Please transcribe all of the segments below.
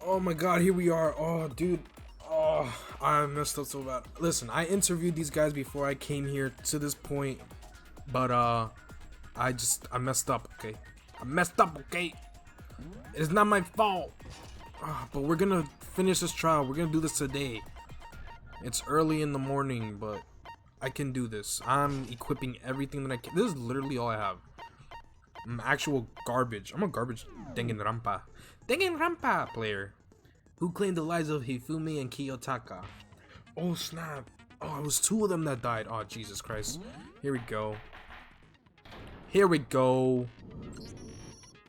Oh my god, here we are. Oh, dude. Oh, I messed up so bad. Listen, I interviewed these guys before I came here to this point, but I messed up, okay? I messed up, okay? It's not my fault. But we're gonna finish this trial. We're gonna do this today. It's early in the morning, but I can do this. I'm equipping everything that I can. This is literally all I have. I'm actual garbage. I'm a garbage Danganronpa player who claimed the lives of Hifumi and Kiyotaka. Oh snap. Oh, it was two of them that died. Oh, Jesus Christ. Here we go. Here we go.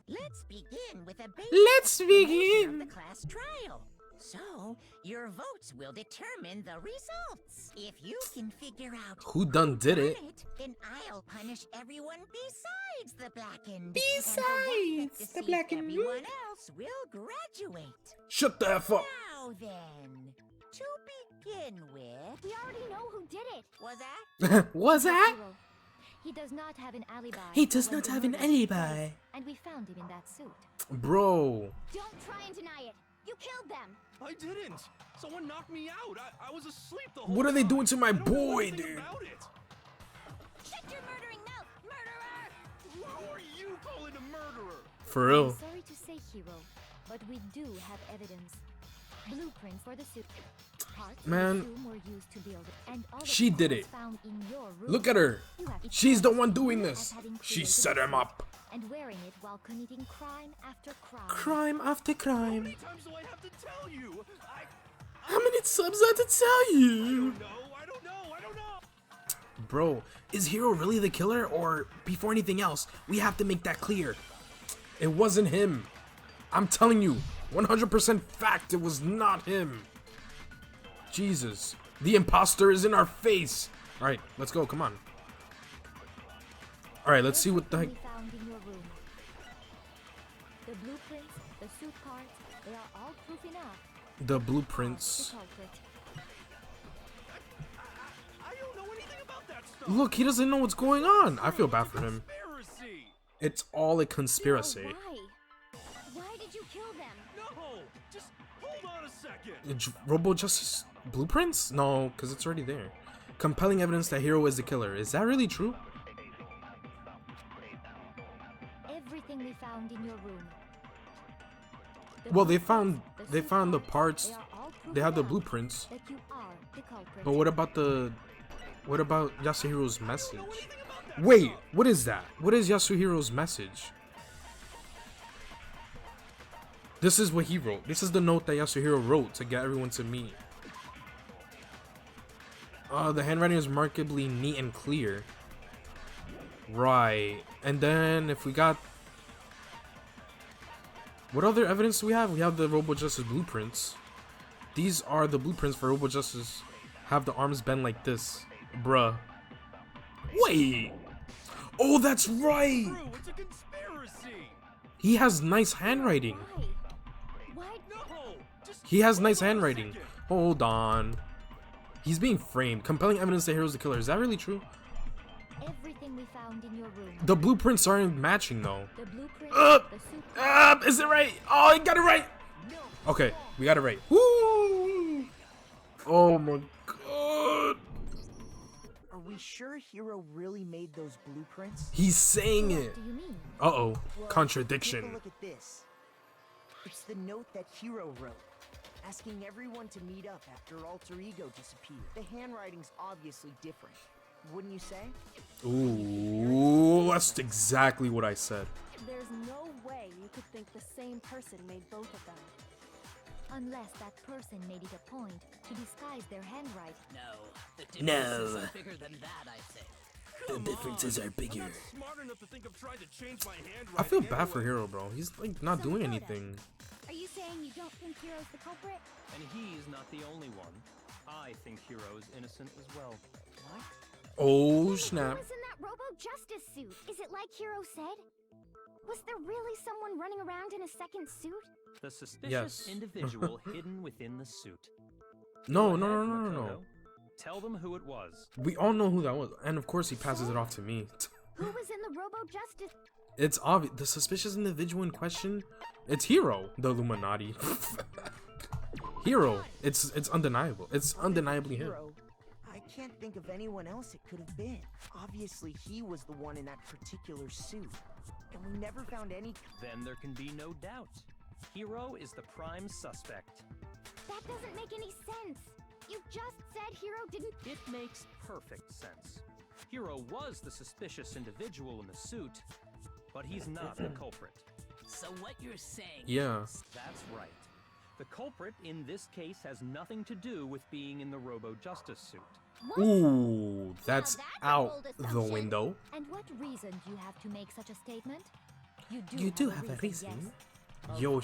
Let's begin with a basic begin. of the class trial. So, your votes will determine the results. If you can figure out who done did it, then I'll punish everyone besides the blackened. Besides the blackened. Everyone else will graduate. Shut the F up. Now then, to begin with, We already know who did it. was that? Was that? Yasuhiro. He does not have an alibi. He does when not the have an murder took alibi. place, and we found him in that suit. Bro. Don't try and deny it. You killed them. I didn't. Someone knocked me out. I was asleep the whole What are they time. doing to my I don't know boy, anything dude? about it. Shut your murdering mouth, murderer! Who are you calling a murderer? For real. I'm sorry to say, Hero, but we do have evidence. Blueprints for the suit. Parts Man, of the suit were used to build it, and all the she did parts it. found in your room. Look at her. You have She's the exposed one doing you this. as having She created set the him suit up. and wearing it while committing crime after crime. Crime after How crime. many times do I have to tell you? How many subs I have to tell you? I don't know. Bro, is Hiro really the killer? Or before anything else, we have to make that clear. It wasn't him. I'm telling you, 100% fact, it was not him. Jesus. The imposter is in our face. Alright, let's go, come on. Alright, let's see what the heck. Everything we found in your room. The blueprints, the suit parts, they are all proof enough. The The blueprints. culprit. I don't know anything about that stuff. Look, he doesn't know what's going on. I feel bad for him. Conspiracy. It's all a conspiracy. Why? Why did you kill them? No, just hold on a second. Robo Justice blueprints? No, because it's already there. Compelling evidence that Hiro is the killer. Is that really true? Everything we found in your room. The Well, they blueprints, found the suit parts. they are all proof They have the enough blueprints. that you are the culprit. But what about Yasuhiro's message? Wait, what is that? What is Yasuhiro's message? This is what he wrote. This is the note that Yasuhiro wrote to get everyone to meet. The handwriting is remarkably neat and clear. Right. And then if we got... What other evidence do we have? We have the Robo Justice blueprints. These are the blueprints for Robo Justice. Have the arms bend like this. Bruh. Wait! Oh, that's right! True, it's a conspiracy. He has nice handwriting. Why? Why? No, just He has hold nice on a handwriting. second. Hold on. He's being framed. Compelling evidence that Hiro's the killer. Is that really true? Everything we found in your room. The blueprints aren't matching though. The blueprint, Up! the suit Is it right? Oh, he got it right! Okay, we got it right. Woo! Oh my god. Are we sure Hiro really made those blueprints? He's saying it. What do you mean? Uh-oh. Well, take Contradiction. a look at this. It's the note that Hiro wrote, asking everyone to meet up after Alter Ego disappeared. The handwriting's obviously different, wouldn't you say? Ooh, that's exactly what I said. There's no way you could think the same person made both of them. Unless that person made it a point to disguise their handwriting. No, bigger than that, I say. Come differences on. are bigger. I'm not smart enough to think of trying to change my handwriting. I feel bad for anyway. Hiro, bro. He's like not doing anything. Are you saying you don't think Hero's the culprit? And he's not the only one. I think Hiro is innocent as well. What? Oh snap. Who was in that Robo Justice suit? Is it like Hiro said? Was there really someone running around in a second suit? The Yes. suspicious individual hidden within the suit. No, Go no, ahead, no, no, no, Makoto. no. Tell them who it was. We all know who that was. And of course he passes it off to me. Who was in the Robo Justice? It's obvious. The suspicious individual in question, it's Hiro, the Illuminati. Hiro. It's undeniable. It's undeniably him. Hero. I can't think of anyone else it could have been. Obviously, he was the one in that particular suit. And we never found any... Then there can be no doubt. Hiro is the prime suspect. That doesn't make any sense. You just said Hiro didn't... It makes perfect sense. Hiro was the suspicious individual in the suit, but he's not the culprit. So what you're saying Yeah. is... That's right. The culprit in this case has nothing to do with being in the Robo-Justice suit. What? Ooh, that's Now that's a out bold the assumption. window. And what reason do you have to make such a statement? You do have a reason. yes. Yo,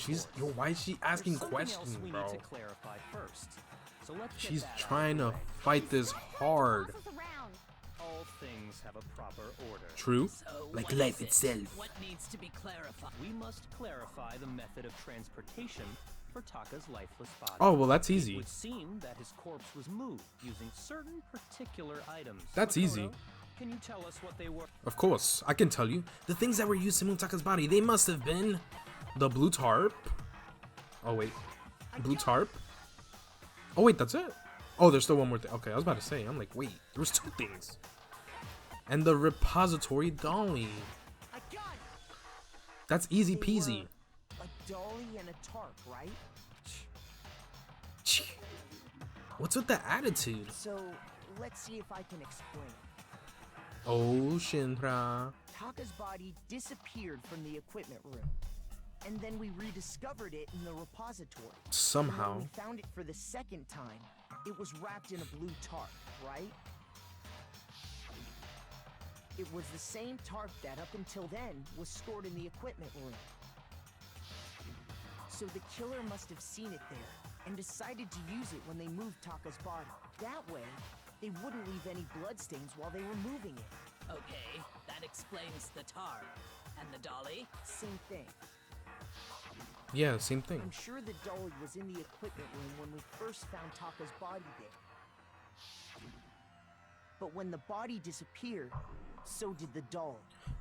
why is she asking There's something else questions, we bro? need to clarify first. So let's get She's that out of trying the to way. fight this hard. Boss us around. All things have a proper order. True? So Like what life is it? itself. What needs to be clarified? We must clarify the method of transportation for Taka's lifeless body. Oh, well, that's It easy. would seem that his corpse was moved using certain particular items. That's Makoto, easy. Can you tell us what they were? Of course, I can tell you. The things that were used to move Taka's body, they must have been the blue tarp. Oh, wait. Blue tarp? Oh, wait, that's it? Oh, there's still one more thing. Okay, I was about to say. I'm like, wait, there was two things. And the repository dolly. I got it! That's easy They peasy. were a dolly and a tarp, right? What's with the attitude? So, let's see if I can explain. Oh, Shinra. Taka's body disappeared from the equipment room. And then we rediscovered it in the repository. And Somehow. when we found it for the second time, it was wrapped in a blue tarp, right? It was the same tarp that up until then was stored in the equipment room. So the killer must have seen it there and decided to use it when they moved Taka's body. That way, they wouldn't leave any bloodstains while they were moving it. Okay, that explains the tar. And the dolly? Same thing. Yeah, same thing. I'm sure the dolly was in the equipment room when we first found Taka's body there. But when the body disappeared, so did the doll.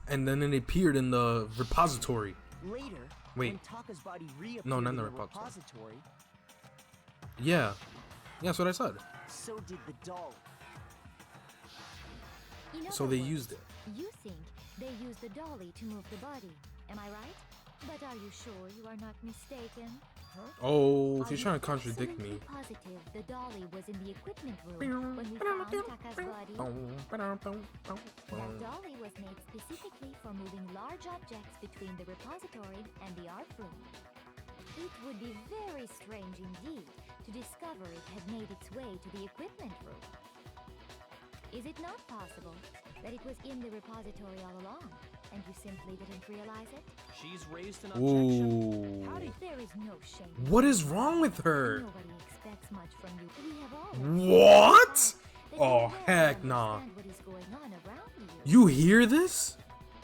And then it appeared in the repository. Later, Wait. when Taka's body reappeared No, not in the the repository. repository, Yeah. Yeah, that's what I said. so did the doll. In So other they words, used it. You think they used the dolly to move the body. Am I right? But are you sure you are not mistaken? Oh, Are he's you trying to contradict me. absolutely positive the dolly was in the equipment room when we found Taka's body? That dolly was made specifically for moving large objects between the repository and the art room. It would be very strange indeed to discover it had made its way to the equipment room. Is it not possible that it was in the repository all along, and you simply didn't realize it? She's raised an objection. Ooh. There is no shame in What that. is wrong with her? Nobody expects much from you. We have always What? that you Oh, well heck nah. understand what is going on around you. You hear this?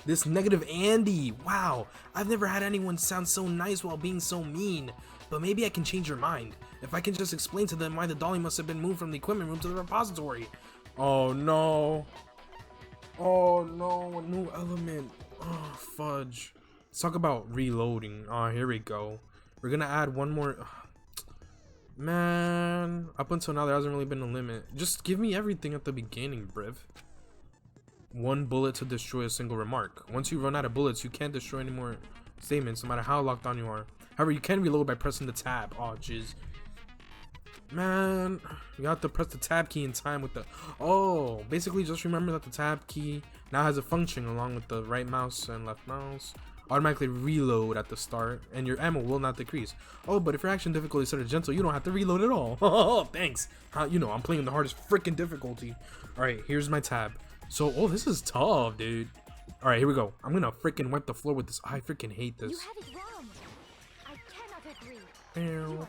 This negative Andy. Wow. I've never had anyone sound so nice while being so mean. But maybe I can change your mind. If I can just explain to them why the dolly must have been moved from the equipment room to the repository. Oh no. Oh no, a new element. Oh, fudge. Let's talk about reloading. Oh, here we go. We're gonna add one more. Man, up until now there hasn't really been a limit. Just give me everything at the beginning, Briv. One bullet to destroy a single remark. Once you run out of bullets, you can't destroy any more statements, no matter how locked on you are. However, you can reload by pressing the tab. Oh, jeez. Man, you have to press the tab key in time with the... Oh, basically just remember that the tab key now has a function along with the right mouse and left mouse. Automatically reload at the start, and your ammo will not decrease. Oh, but if your action difficulty is set to gentle, you don't have to reload at all. Oh, thanks. You know, I'm playing the hardest freaking difficulty. Alright, here's my tab. So, oh, this is tough, dude. Alright, here we go. I'm gonna freaking wipe the floor with this. I freaking hate You this. have it wrong. I cannot agree. Bow,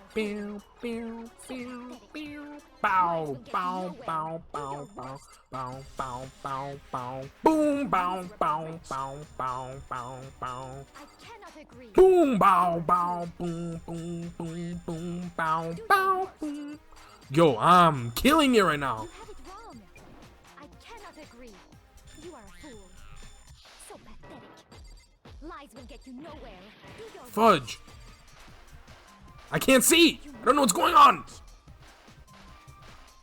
bow, bow, bow, bow, bow, bow, bow, bow, bow, bow, bow, bow, bow, boom, bow, bow, bow, bow, bow, bow, I cannot agree. boom, bow, bow, boom, boom, boom, boom, bow, bow, boom. Yo, I'm killing it right now. You have it wrong. I cannot agree. You are a fool. So pathetic. Lies will get you nowhere. Do your Fudge. I can't see. I don't know what's going on.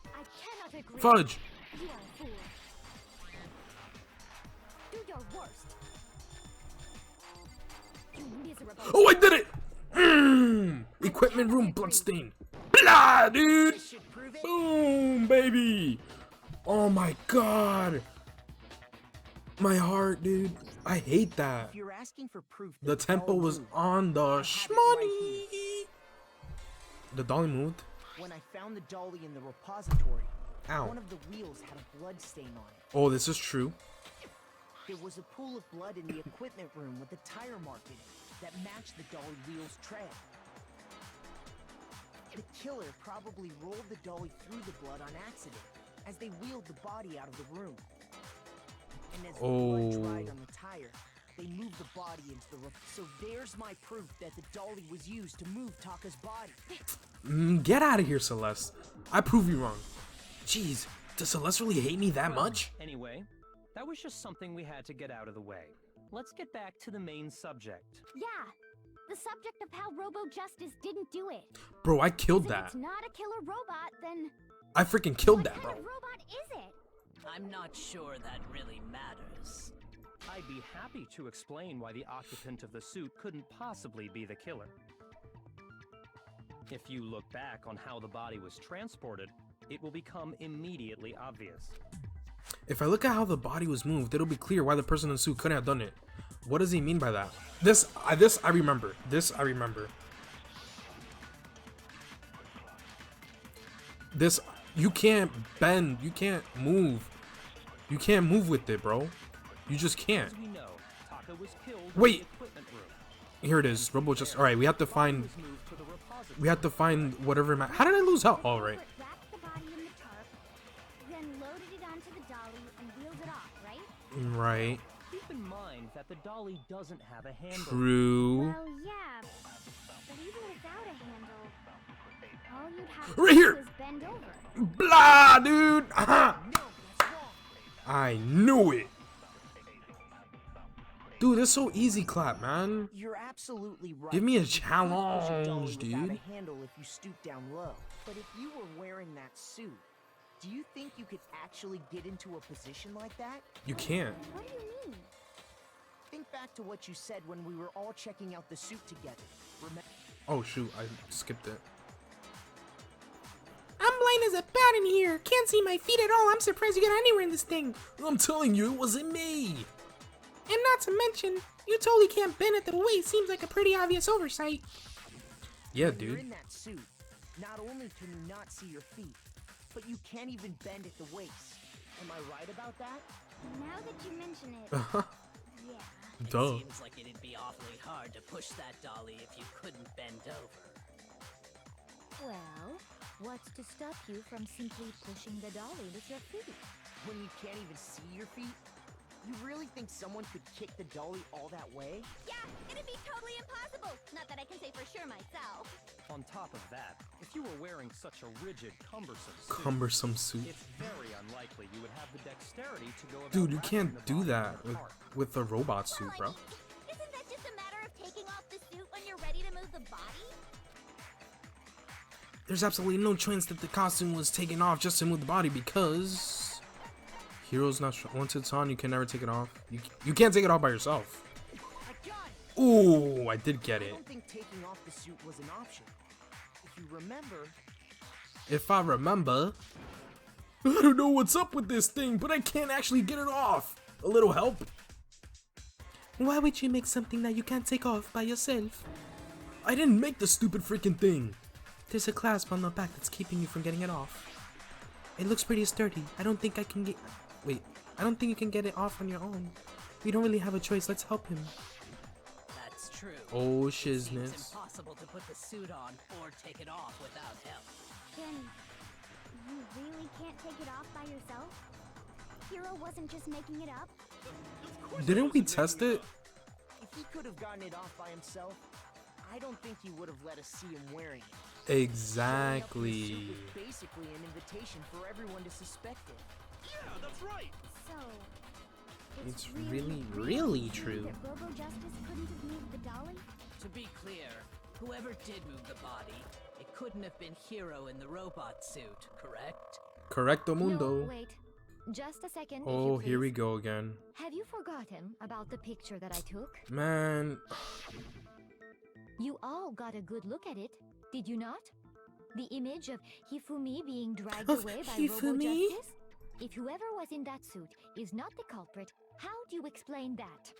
I cannot agree. Fudge. You are a fool. Do your worst. You miserable. Oh, I did it. Equipment room bloodstain. Blah, dude. This should prove it. Boom, baby. Oh my god. My heart, dude. I hate that. If you're asking for proof that The tempo dolly was moved, on the I have it right shmoney. The dolly moved. when I found the dolly in the repository, Ow. one of the wheels had a blood stain on it. Oh, this is true. There was a pool of blood in the equipment room with a tire mark in it that matched the dolly wheel's tread. The killer probably rolled the dolly through the blood on accident as they wheeled the body out of the room. And as the blood dried on the tire, they moved the body into the room. So there's my proof that the dolly was used to move Taka's body. Get out of here, Celeste. I prove you wrong. Jeez, does Celeste really hate me that much? Anyway, that was just something we had to get out of the way. Let's get back to the main subject. Yeah. The subject of how Robo Justice didn't do it. Bro, I killed If that. it's not a killer robot, then I freaking killed what that, kind bro. of robot is it? I'm not sure that really matters. I'd be happy to explain why the occupant of the suit couldn't possibly be the killer. If you look back on how the body was transported, it will become immediately obvious. If I look at how the body was moved, it'll be clear why the person in the suit couldn't have done it. What does he mean by that? This I remember. This I remember. This, you can't bend, you can't move. You can't move with it, bro. You just can't. As we know, Taka was killed Wait. in the equipment room. Here it is. Robo just. All right, we have to find. Was moved to the repository. We have to find whatever. How did I lose health? All right. Robert wrapped the body in the tarp, then loaded it onto the dolly and wheeled it off, right? Right. Keep in mind that the dolly doesn't have a handle. True. Well, yeah, but even without a handle, all you'd have to Right do here. is bend over. Blah, dude. Aha. No, that's wrong. I knew it. Dude, it's so easy, clap, man. You're absolutely right. Give me a You could push dolly challenge, without dude. a handle if you stoop down low. But if you were wearing that suit, do you think you could actually get into a position like that? You can't. What do you mean? Think back to what you said when we were all checking out the suit together. Remember? Oh shoot, I skipped it. I'm blind as a bat in here. Can't see my feet at all. I'm surprised you got anywhere in this thing. I'm telling you, it wasn't me. And not to mention, you totally can't bend at the waist. Seems like a pretty obvious oversight. Yeah, When you're dude. in that suit, not only can you not see your feet, but you can't even bend at the waist. Am I right about that? Now that you mention it, yeah. Duh. It seems like it'd be awfully hard to push that dolly if you couldn't bend over. Well, what's to stop you from simply pushing the dolly with your feet? When you can't even see your feet? You really think someone could kick the dolly all that way? Yeah, it'd be totally impossible. Not that I can say for sure myself. On top of that, if you were wearing such a rigid, Cumbersome suit. it's very unlikely you would have the dexterity to go about Dude, you wrapping can't the do body that in the with tarp. a robot suit, bro. Isn't that just a matter of taking off the suit when you're ready to move the body? There's absolutely no chance that the costume was taken off just to move the body because Hero's not strong. Once it's on, you can never take it off. You can't take it off by yourself. I got it! Ooh, I did get I it. don't think taking off the suit was an option. If you remember, If I remember, I don't know what's up with this thing, but I can't actually get it off. A little help? Why would you make something that you can't take off by yourself? I didn't make the stupid freaking thing. There's a clasp on the back that's keeping you from getting it off. It looks pretty sturdy. I don't think I can get... Wait, I don't think you can get it off on your own. We don't really have a choice. Let's help him. That's true. Oh, It seems shizness. impossible to put the suit on or take it off without help. Then, you really can't take it off by yourself? Hero wasn't just making it up? Didn't we test it? if he could have gotten it off by himself, I don't think he would have let us see him wearing it. Exactly. Showing up in the suit was basically an invitation for everyone to suspect it. Yeah, that's right. So, It's really true. That Robo Justice couldn't have moved the dolly? To be clear, whoever did move the body, it couldn't have been Hiro in the robot suit, correct? Correcto mundo. No, wait. Just a second. Oh, if you here we please. go again. Have you forgotten about the picture that I took? Man. You all got a good look at it, did you not? The image of Hifumi being dragged Of away by Hifumi? Robo Justice? If whoever was in that suit is not the culprit, how do you explain that?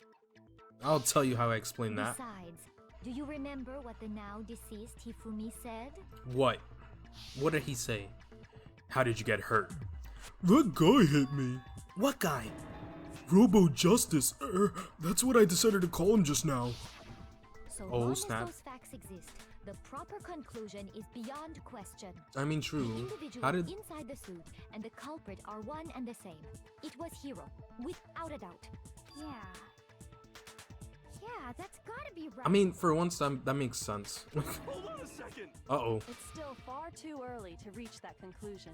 I'll tell you how I explain that. Besides, do you remember what the now deceased Hifumi said? What? What did he say? How did you get hurt? That guy hit me. What guy? Robo Justice. That's what I decided to call him just now. So Oh, long snap. as those facts exist, the proper conclusion is beyond question. I mean, The true. individual How did? inside the suit and the culprit are one and the same. It was Hiro, without a doubt. Yeah. Yeah, that's gotta be right. I mean, for once, that makes sense. Hold on a second. Uh-oh. It's still far too early to reach that conclusion.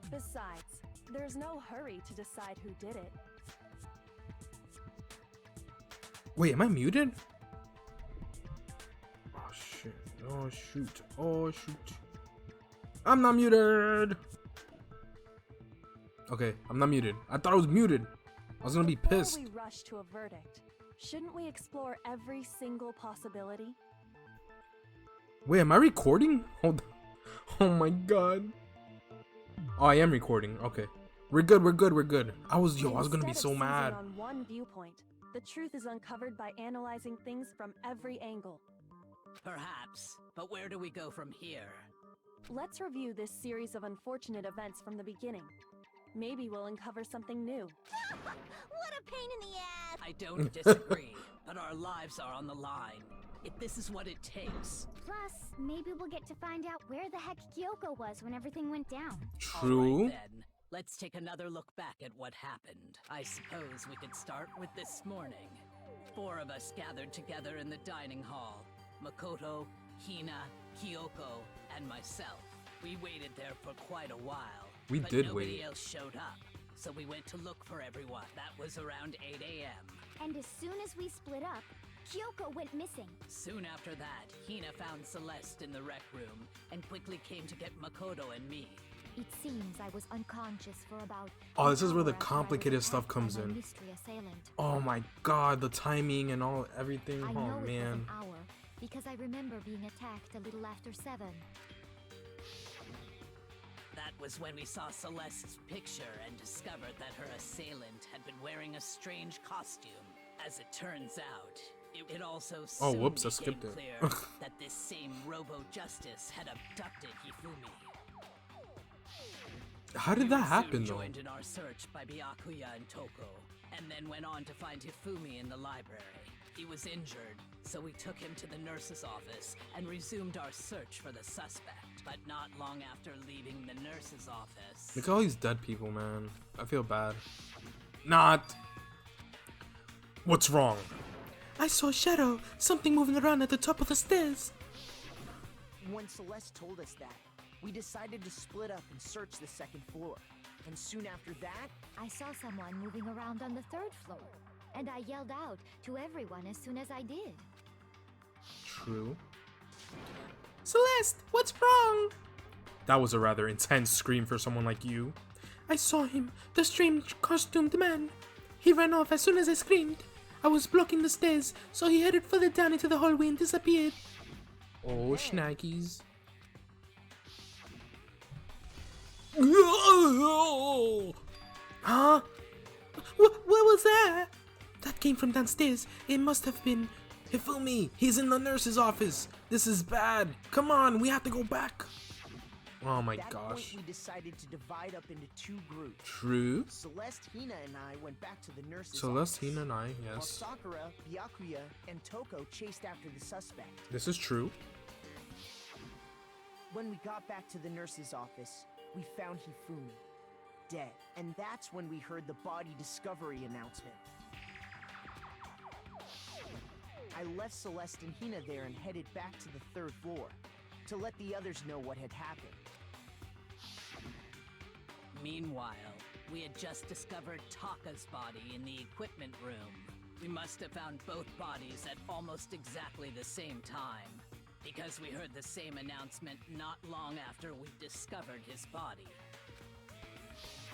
Besides, there's no hurry to decide who did it. Wait, am I muted? Oh shit. Oh shoot. Oh shoot. I'm not muted. Okay, I'm not muted. I thought I was muted. I was gonna be pissed. Before we rush to a verdict, shouldn't we explore every single possibility? Wait, am I recording? Hold on. Oh my god. Oh, I am recording. Okay. We're good, we're good, we're good. I was gonna be Instead so of seizing mad. on one viewpoint, the truth is uncovered by analyzing things from every angle. Perhaps, but where do we go from here? Let's review this series of unfortunate events from the beginning. Maybe we'll uncover something new. What a pain in the ass! I don't disagree, but our lives are on the line. If this is what it takes. Plus, maybe we'll get to find out where the heck Kyoko was when everything went down. True. All right, then. Let's take another look back at what happened. I suppose we could start with this morning. 4 of us gathered together in the dining hall. Makoto, Hina, Kyoko, and myself. We waited there for quite a while. We but did nobody wait. else showed up. So we went to look for everyone. That was around 8 a.m. And as soon as we split up, Kyoko went missing. Soon after that, Hina found Celeste in the rec room and quickly came to get Makoto and me. It seems I was unconscious for about. Oh, this an is where the hour after I was complicated stuff attacked by comes my in. mystery assailant. Oh my god, the timing and all everything. I Oh know it was man. an hour because I remember being attacked a little after 7. That was when we saw Celeste's picture and discovered that her assailant had been wearing a strange costume. As it turns out, it also Oh, soon whoops, I became skipped it. clear that this same Robo Justice had abducted Hifumi. How did We that were happen soon though? joined in our search by Byakuya and Toko, and then went on to find Hifumi in the library. He was injured, so we took him to the nurse's office and resumed our search for the suspect. But not long after leaving the nurse's office, Look at all these dead people, man. I feel bad. Not. What's wrong? I saw a shadow. Something moving around at the top of the stairs. When Celeste told us that, we decided to split up and search the second floor. And soon after that, I saw someone moving around on the 3rd floor, and I yelled out to everyone as soon as I did. True. Celeste, what's wrong? That was a rather intense scream for someone like you. I saw him, the strange costumed man. He ran off as soon as I screamed. I was blocking the stairs, so he headed further down into the hallway and disappeared. Oh, Schnackies. Huh? What was that? That came from downstairs. It must have been Hifumi. He's in the nurse's office. This is bad. Come on, we have to go back. Oh my that gosh. point we decided to divide up into 2 groups. True. Celeste, Hina, and I went back to the nurse's Celeste, office, Hina, and I, while yes. Sakura, Byakuya, and Toko chased after the suspect. This is true. When we got back to the nurse's office, we found Hifumi, dead. And that's when we heard the body discovery announcement. I left Celeste and Hina there and headed back to the 3rd floor to let the others know what had happened. meanwhile, We had just discovered Taka's body in the equipment room. We must have found both bodies at almost exactly the same time, because we heard the same announcement not long after we discovered his body.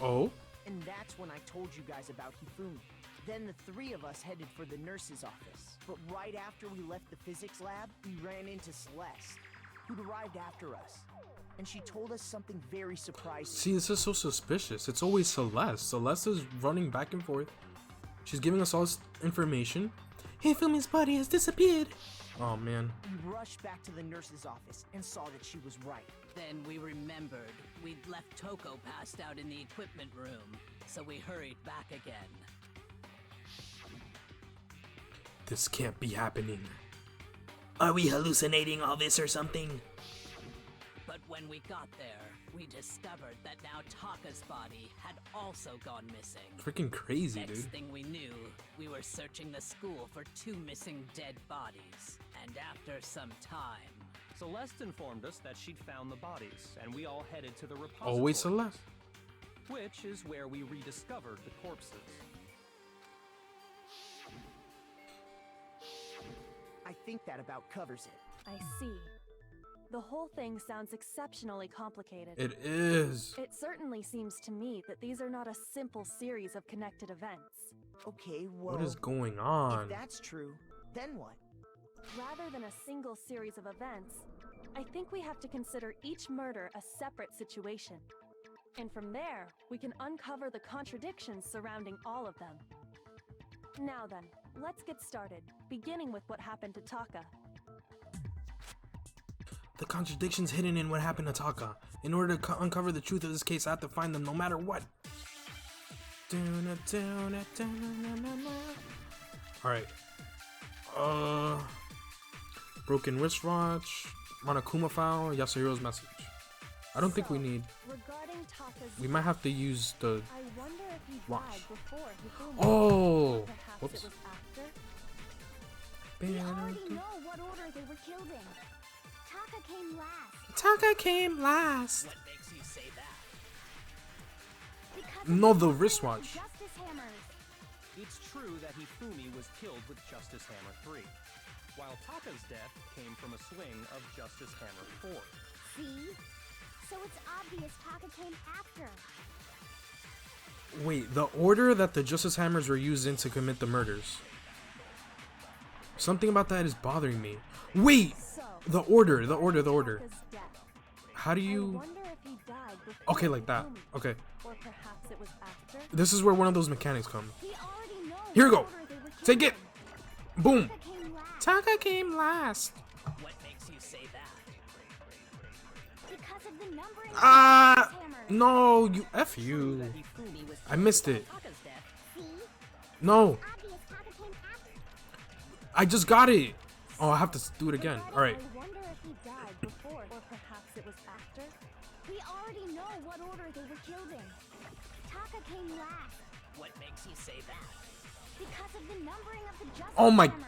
Oh? And that's when I told you guys about Hifumi. Then the three of us headed for the nurse's office. But right after we left the physics lab, we ran into Celeste, who'd arrived after us. And she told us something very surprising. See, this is so suspicious. It's always Celeste. Celeste is running back and forth. She's giving us all this information. Hifumi's body has disappeared. Oh, man. We rushed back to the nurse's office and saw that she was right. Then we remembered we'd left Toko passed out in the equipment room, so we hurried back again. This can't be happening. Are we hallucinating all this or something? But when we got there, we discovered that now Taka's body had also gone missing. Freaking crazy, Next dude. thing we knew, we were searching the school for 2 missing dead bodies. And after some time... Celeste informed us that she'd found the bodies, and we all headed to the repository. Always Celeste. Which is where we rediscovered the corpses. I think that about covers it. I see. The whole thing sounds exceptionally complicated. It is. It certainly seems to me that these are not a simple series of connected events. Okay, well... What is going on? If that's true, then what? Rather than a single series of events, I think we have to consider each murder a separate situation. And from there, we can uncover the contradictions surrounding all of them. Now then, let's get started, beginning with what happened to Taka. The contradictions hidden in what happened to Taka. In order to uncover the truth of this case, I have to find them no matter what. Alright. Broken wristwatch. Monokuma file. Yasuhiro's message. I don't think we need... Regarding Taka's We might have to use the... I wonder if he watch. died before Hifumi. Oh! Perhaps Whoops. it was after? We already know what order they were killed in. Taka came last. Taka came last. What makes you say that? Because No, of the the wristwatch. Justice hammers. It's true that Hifumi was killed with Justice Hammer 3, while Taka's death came from a swing of Justice Hammer 4. See? So it's obvious Taka came after. Wait, the order that the Justice Hammers were used in to commit the murders. Something about that is bothering me. Wait! So, The order. Taka's death. How do I you... wonder if he died before Okay, like that. Hifumi. Okay. Or perhaps it was after? This is where one of those mechanics come. He already knows Here we what go. order they were killed Take it. in. Boom. Taka came last. Taka came last. What makes you say that? Because of the numbering of Ah! the Justice hammers. No, you... F you. That Hifumi was I missed it. Taka's death. See? No. Obvious Taka came after. I just got it. Oh, I have to do it again. Regarding Alright. I wonder if he died before, or perhaps it was after? We already know what order they were killed in. Taka came last. What makes you say that? Because of the numbering of the Justice Oh my- hammers.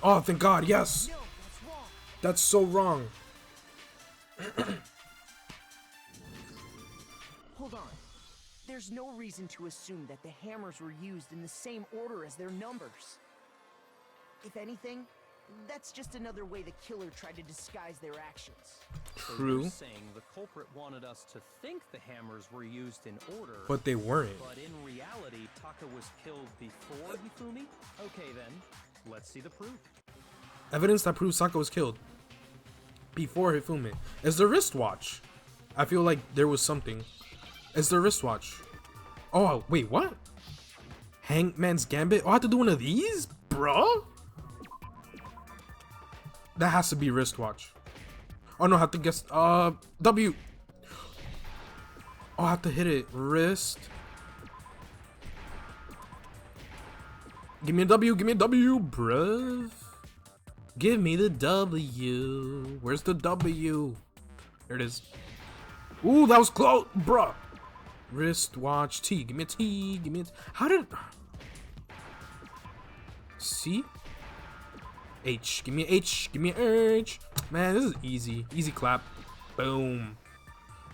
Oh, thank God. Yes. No, that's wrong. That's so wrong. Hold on. There's no reason to assume that the hammers were used in the same order as their numbers. If anything, that's just another way the killer tried to disguise their actions. So True. you're saying the culprit wanted us to think the hammers were used in order, But they weren't. but in reality, Taka was killed before Hifumi? Okay then, let's see the proof. Evidence that proves Taka was killed before Hifumi is the wristwatch. I feel like there was something. It's the wristwatch. Oh, wait, what? Hangman's Gambit? Oh, I have to do one of these? Bro? That has to be wristwatch. Oh, no, I have to guess. W. Oh, I have to hit it. Wrist. Give me a W, bruh. Give me the W. Where's the W? There it is. Ooh, that was close, bruh. Wristwatch T. Give me a T. Give me a T. How did... C? H. Give me an H. Give me an H. Man, this is easy. Easy clap. Boom.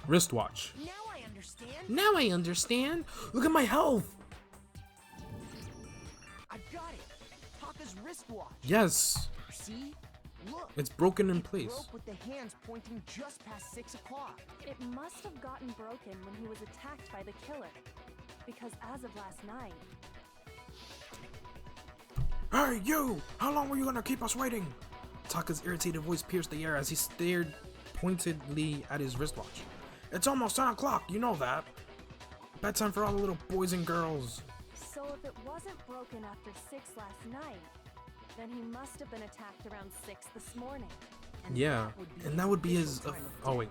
Wristwatch. Now I understand? Now I understand. Look at my health. I've got it. Taka's wristwatch. Yes. See? Look. It's broken in It place. broke with the hands pointing just past 6 o'clock. It must have gotten broken when he was attacked by the killer. Because as of last night, Hey, you! How long were you gonna keep us waiting? Taka's irritated voice pierced the air as he stared pointedly at his wristwatch. It's almost 10 o'clock, you know that. Bedtime for all the little boys and girls. so if it wasn't broken after 6 last night, then he must have been attacked around 6 this morning. Yeah, and that would be his... oh wait,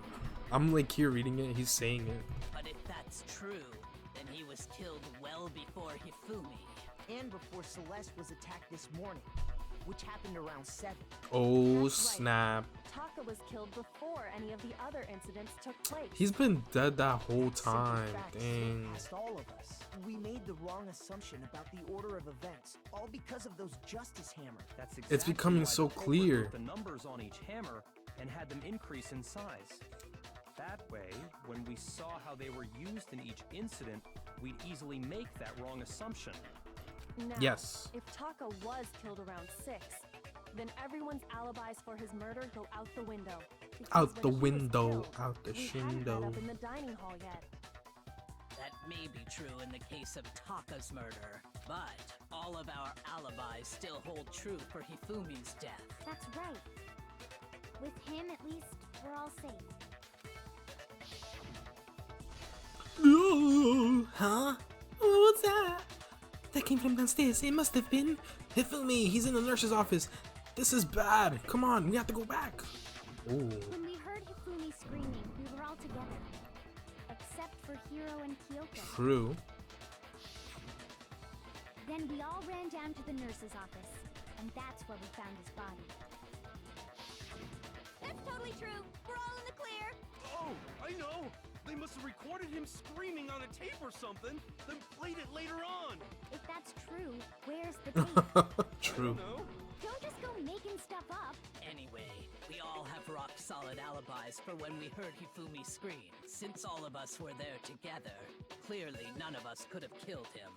I'm like here reading it, he's saying it. But if that's true, then he was killed well before Hifumi. And before Celeste was attacked this morning, which happened around 7. Oh That's right. snap. Taka was killed before any of the other incidents took place. He's been dead that whole Simple time, facts slip dang. past all of us. We made the wrong assumption about the order of events, all because of those justice hammers. That's exactly It's becoming why so the culprit clear. wrote the numbers on each hammer and had them increase in size. That way, when we saw how they were used in each incident, we'd easily make that wrong assumption. Now, Yes. if Taka was killed around 6, then everyone's alibis for his murder go out the window. Because Out the when he was window, killed, out the we hadn't met shindo. up in the dining hall yet. That may be true in the case of Taka's murder, but all of our alibis still hold true for Hifumi's death. That's right. With him, at least, we're all safe. Ooh, huh? What's that? That came from downstairs. It must have been Hifumi. He's in the nurse's office. This is bad. Come on, we have to go back. Ooh. When we heard Hifumi screaming, we were all together. Except for Hiro and Kyoko. True. Then we all ran down to the nurse's office. And that's where we found his body. That's totally true. We're all in the clear. Oh, I know. They must have recorded him screaming on a tape or something, then played it later on. If that's true, where's the tape? True. No. Don't just go making stuff up. Anyway, we all have rock-solid alibis for when we heard Hifumi scream. Since all of us were there together, clearly none of us could have killed him.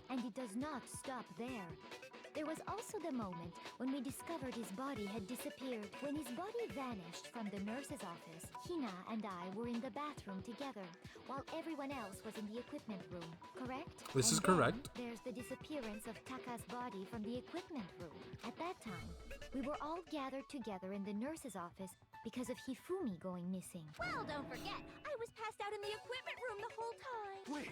And it does not stop there. There was also the moment when we discovered his body had disappeared. When his body vanished from the nurse's office, Hina and I were in the bathroom together, while everyone else was in the equipment room, correct? This is And then correct. There's the disappearance of Taka's body from the equipment room. At that time, we were all gathered together in the nurse's office because of Hifumi going missing. Well, don't forget, I was passed out in the equipment room the whole time. Wait,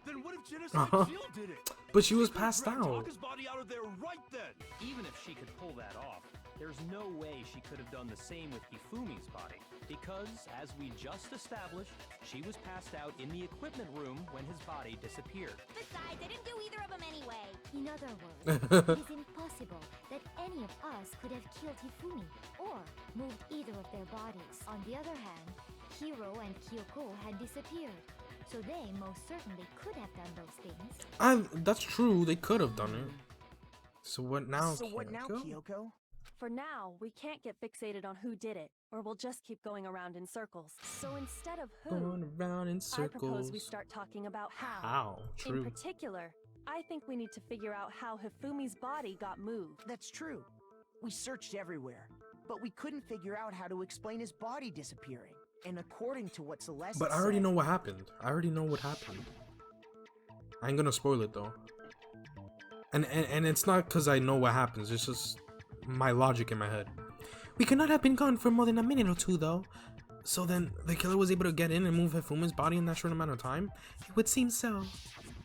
then what if Genocide Jill did it? But she was She could've passed dragged out. Taka's body out of there right then. Even if she could pull that off, there's no way she could have done the same with Hifumi's body. Because, as we just established, she was passed out in the equipment room when his body disappeared. Besides, I didn't do either of them anyway. In other words, it is impossible that any of us could have killed Hifumi or moved either of their bodies. On the other hand, Hiro and Kyoko had disappeared, so they most certainly could have done those things. That's true, they could have done it. So what now, So what now, Kyoko? Kyoko? For now, we can't get fixated on who did it, or we'll just keep going around in circles. So instead of who, Going around in I propose we circles. start talking about how. How? In True. particular, I think we need to figure out how Hifumi's body got moved. That's true. We searched everywhere, but we couldn't figure out how to explain his body disappearing. And according to what Celeste But I already said, know what happened. I already know what happened. I ain't gonna spoil it though. And it's not because I know what happens. It's just my logic in my head. We could not have been gone for more than a minute or two though. So then the killer was able to get in and move Hifumi's body in that short amount of time? It would seem so.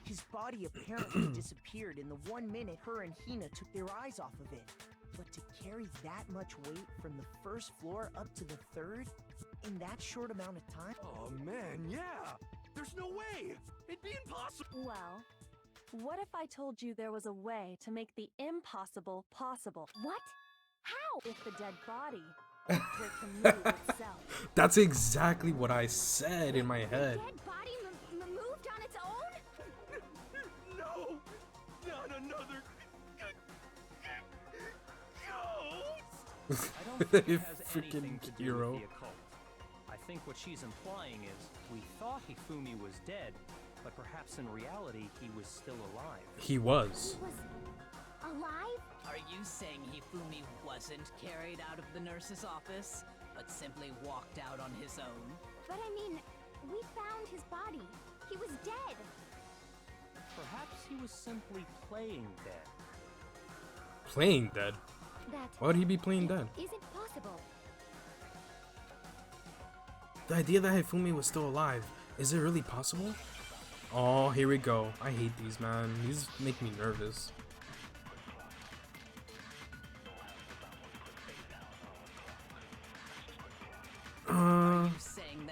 his body apparently disappeared in the 1 minute her and Hina took their eyes off of it. But to carry that much weight from the first floor up to the third in that short amount of time? Oh man, yeah. There's no way. It'd be impossible. Well, what if I told you there was a way to make the impossible possible? What? How? If the dead body were to move itself. That's exactly what I said in my head. Dead body moved on its own? No, not another ghost. I don't think it has Freaking anything to do hero. with the occult. I think what she's implying is we thought Hifumi was dead, but perhaps in reality he was still alive. He was. He was alive? Are you saying Hifumi wasn't carried out of the nurse's office, but simply walked out on his own? But I mean, we found his body. He was dead. Perhaps he was simply playing dead. Playing dead? That Why would he be playing dead? isn't possible. The idea that Hifumi was still alive, is it really possible? Oh, here we go. I hate these, man. These make me nervous.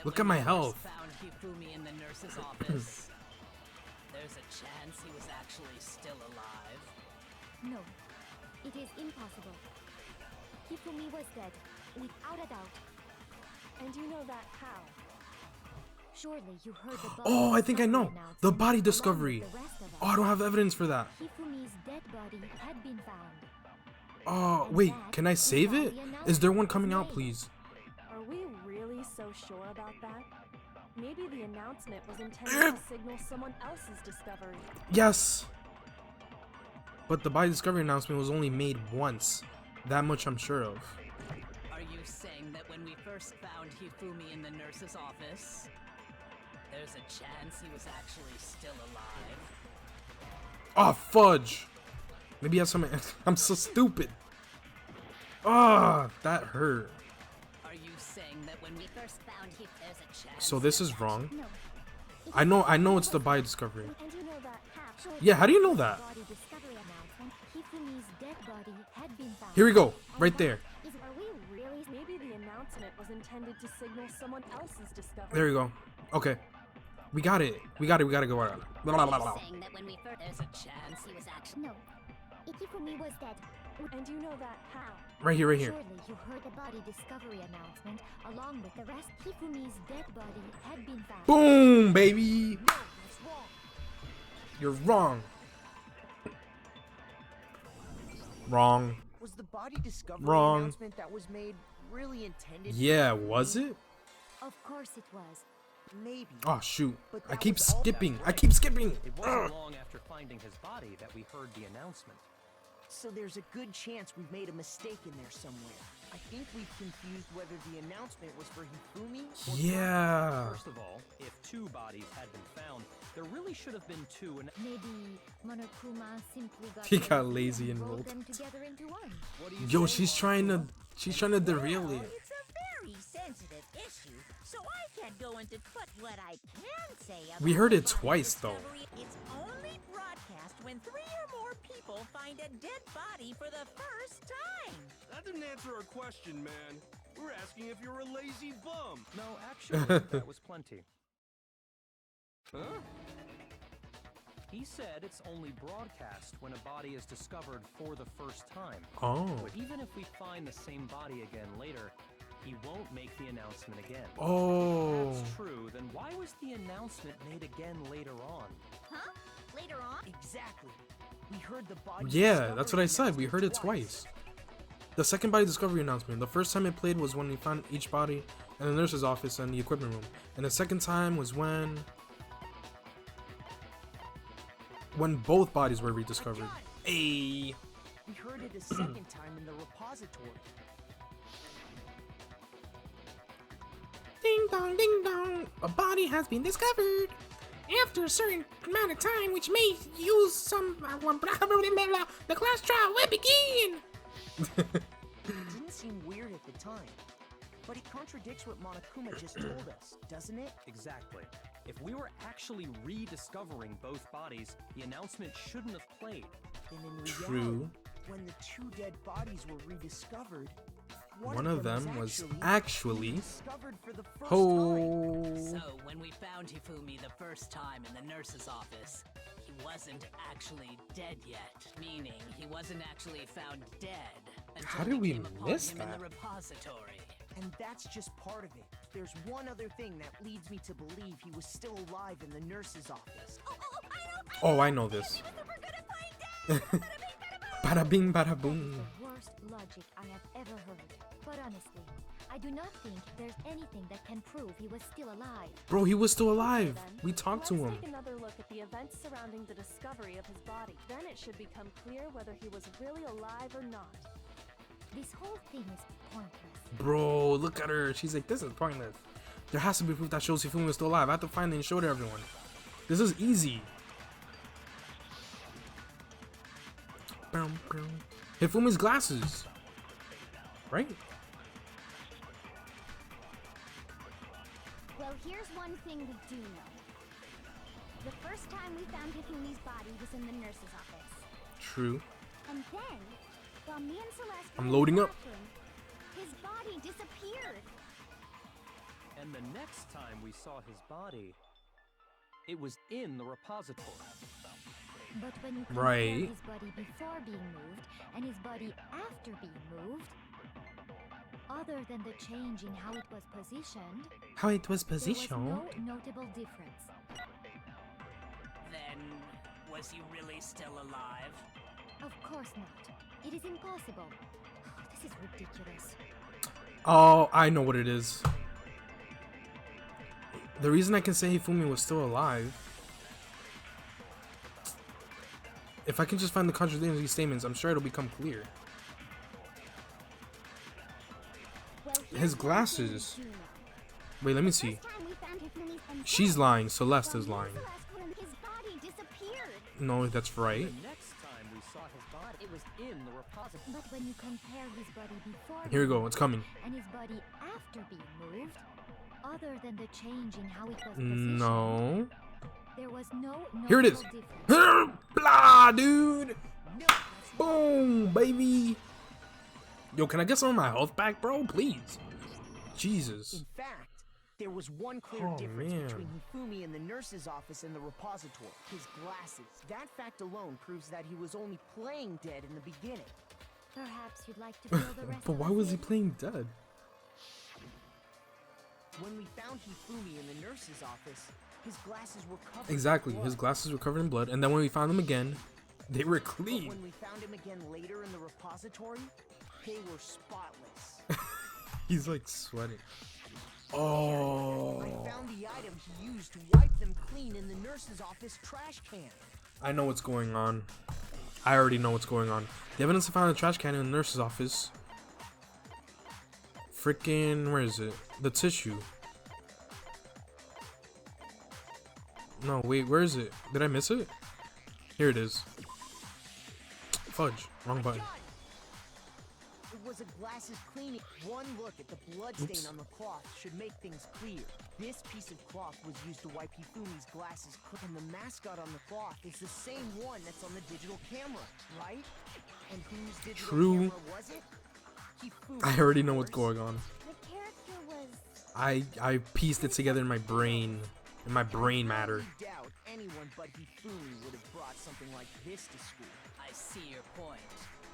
Look at my health. Found Hifumi in the nurse's office. There's a chance he was actually still alive. No, it is impossible. Hifumi was dead, without a doubt. And you know that how? Surely you heard the body Oh, I think I know. announcement The body along with discovery. the rest of us. Oh, I don't have evidence for that. Hifumi's dead body had been found. Oh, wait. Can I save it? Is there one coming out, please? Are we really so sure about that? Maybe the announcement was intended to signal someone else's discovery. Yes. But the body discovery announcement was only made once. That much I'm sure of. Are you saying that when we first found Hifumi in the nurse's office, there's a chance he was actually still alive? Oh, fudge. Maybe I have some. I'm so stupid. Ah, that hurt. Are you saying that when we first found him, there's a chance? So this is wrong. No. I know it's the body discovery. And you know that how? Yeah, how do you know that? Body discovery announcement. Hifumi's dead body had been found. Here we go. Right there. Is Are we really? Maybe the announcement was intended to signal someone else's discovery. There we go. Okay. We got it. We gotta go out. Blah, blah, blah, blah. Saying that when we first, there's a chance he was actually. No. Hifumi was dead. And you know that how? Right here, right here. Surely you heard the body discovery announcement along with the rest. Hifumi's dead body had been found. Boom, baby. No, that's wrong. You're wrong. Wrong. Was the body discovery Wrong. announcement that was made really intended? Yeah, was it? Of course it was. Maybe. Oh, shoot. But I that keep was all- skipping. I keep skipping. It wasn't long after finding his body that we heard the announcement. So there's a good chance we've made a mistake in there somewhere. I think we've confused whether the announcement was for Hifumi or Yeah. First of all, if two bodies had been found, there really should have been two, and Maybe Monokuma simply got He got lazy and rolled rolled. them together into one. what do you Yo, say, she's trying to derail Well, it. it's a very sensitive issue, so I can't go into. But what I can say about We heard the it body twice, though. discovery, it's only broadcast when 3 or more people find a dead body for the first time. That didn't answer our question, man. We're asking if you're a lazy bum. No, actually, that was plenty. Huh? He said it's only broadcast when a body is discovered for the first time. Oh. But even if we find the same body again later, he won't make the announcement again. Oh. If that's true, then why was the announcement made again later on? Huh? Later on? Exactly. We heard the body. Yeah, that's what I discovery said. We heard it twice. The second body discovery announcement. The first time it played was when we found each body in the nurse's office and the equipment room. And the second time was when both bodies were rediscovered. Hey. We heard it a second time in the repository. Ding dong, ding dong. A body has been discovered. After a certain amount of time, which may use some the class trial will begin. It didn't seem weird at the time, but it contradicts what Monokuma just told us, doesn't it? Exactly. If we were actually rediscovering both bodies, the announcement shouldn't have played. Then in True. reality, when the two dead bodies were rediscovered, One of them was actually discovered for the first time. Oh. So when we found Hifumi the first time in the nurse's office, he wasn't actually dead yet. Meaning he wasn't actually found dead until How did we came upon miss him in that? the repository. And that's just part of it. There's one other thing that leads me to believe he was still alive in the nurse's office. Oh, I know this. Bada bing, bada boom. The worst logic I have ever heard. But honestly, I do not think there's anything that can prove he was still alive. Bro, he was still alive. Then, We talked to him. Let's take another look at the events surrounding the discovery of his body. Then it should become clear whether he was really alive or not. This whole thing is pointless. Bro, look at her. She's like, this is pointless. There has to be proof that shows Hifumi was still alive. I have to find it and show it to everyone. This is easy. Hifumi's glasses. Right? Well, here's one thing we do know. The first time we found Hifumi's body was in the nurse's office. True. And then, while me and Celeste I'm were in loading the up. bathroom, his body disappeared. And the next time we saw his body, it was in the repository. But when you compare Right. his body before being moved and his body after being moved, other than the change in how it was positioned, How it was there was positioned. no notable difference. Then, was he really still alive? Of course not. It is impossible. This is ridiculous. Oh, I know what it is. The reason I can say Hifumi was still alive, if I can just find the contradiction of these statements, I'm sure it'll become clear. Well, His here's one glasses. thing we do know. Wait, let me see. First time we found Hifumi's and She's then, lying. Celeste while is me and lying. Celeste were in, his body disappeared. No, that's right. The next time we saw his body, it was in the repository. But when you compare his body before Here we being go. It's coming. and his body after being moved, other than the change in how it was positioned, No. there was no Here it is. notable difference. Blah, dude. Boom, baby. Yo, can I get some of my health back, bro? Please. Jesus. In fact, there was one clear Oh, difference man. between Hifumi in the nurse's office and the repository. His glasses. That fact alone proves that he was only playing dead in the beginning. Perhaps you'd like to fill the rest But of why us was he in? playing dead? When we found Hifumi in the nurse's office, his glasses were covered Exactly. in His blood. glasses were covered in blood, and then when we found them again, they were But clean. when we found him again later in the repository, they were spotless. He's like sweating. Oh. I found the item he used to wipe them clean in the nurse's office trash can. I know what's going on. I already know what's going on. The evidence I found in the trash can in the nurse's office. Freaking, where is it? The tissue. No, wait, where is it? Did I miss it? Here it is. Fudge, wrong button. It was a glasses cleaning. One look at the blood stain Oops. on the cloth should make things clear. This piece of cloth was used to wipe Hifumi's glasses and the mascot on the cloth is the same one that's on the digital camera, right? And whose digital True. camera was it? Hifumi's, I already know of what's course. going on. The character was... I pieced it together in my brain. In my brain matter. I doubt anyone but Hifumi would have brought something like this to school. I see your point.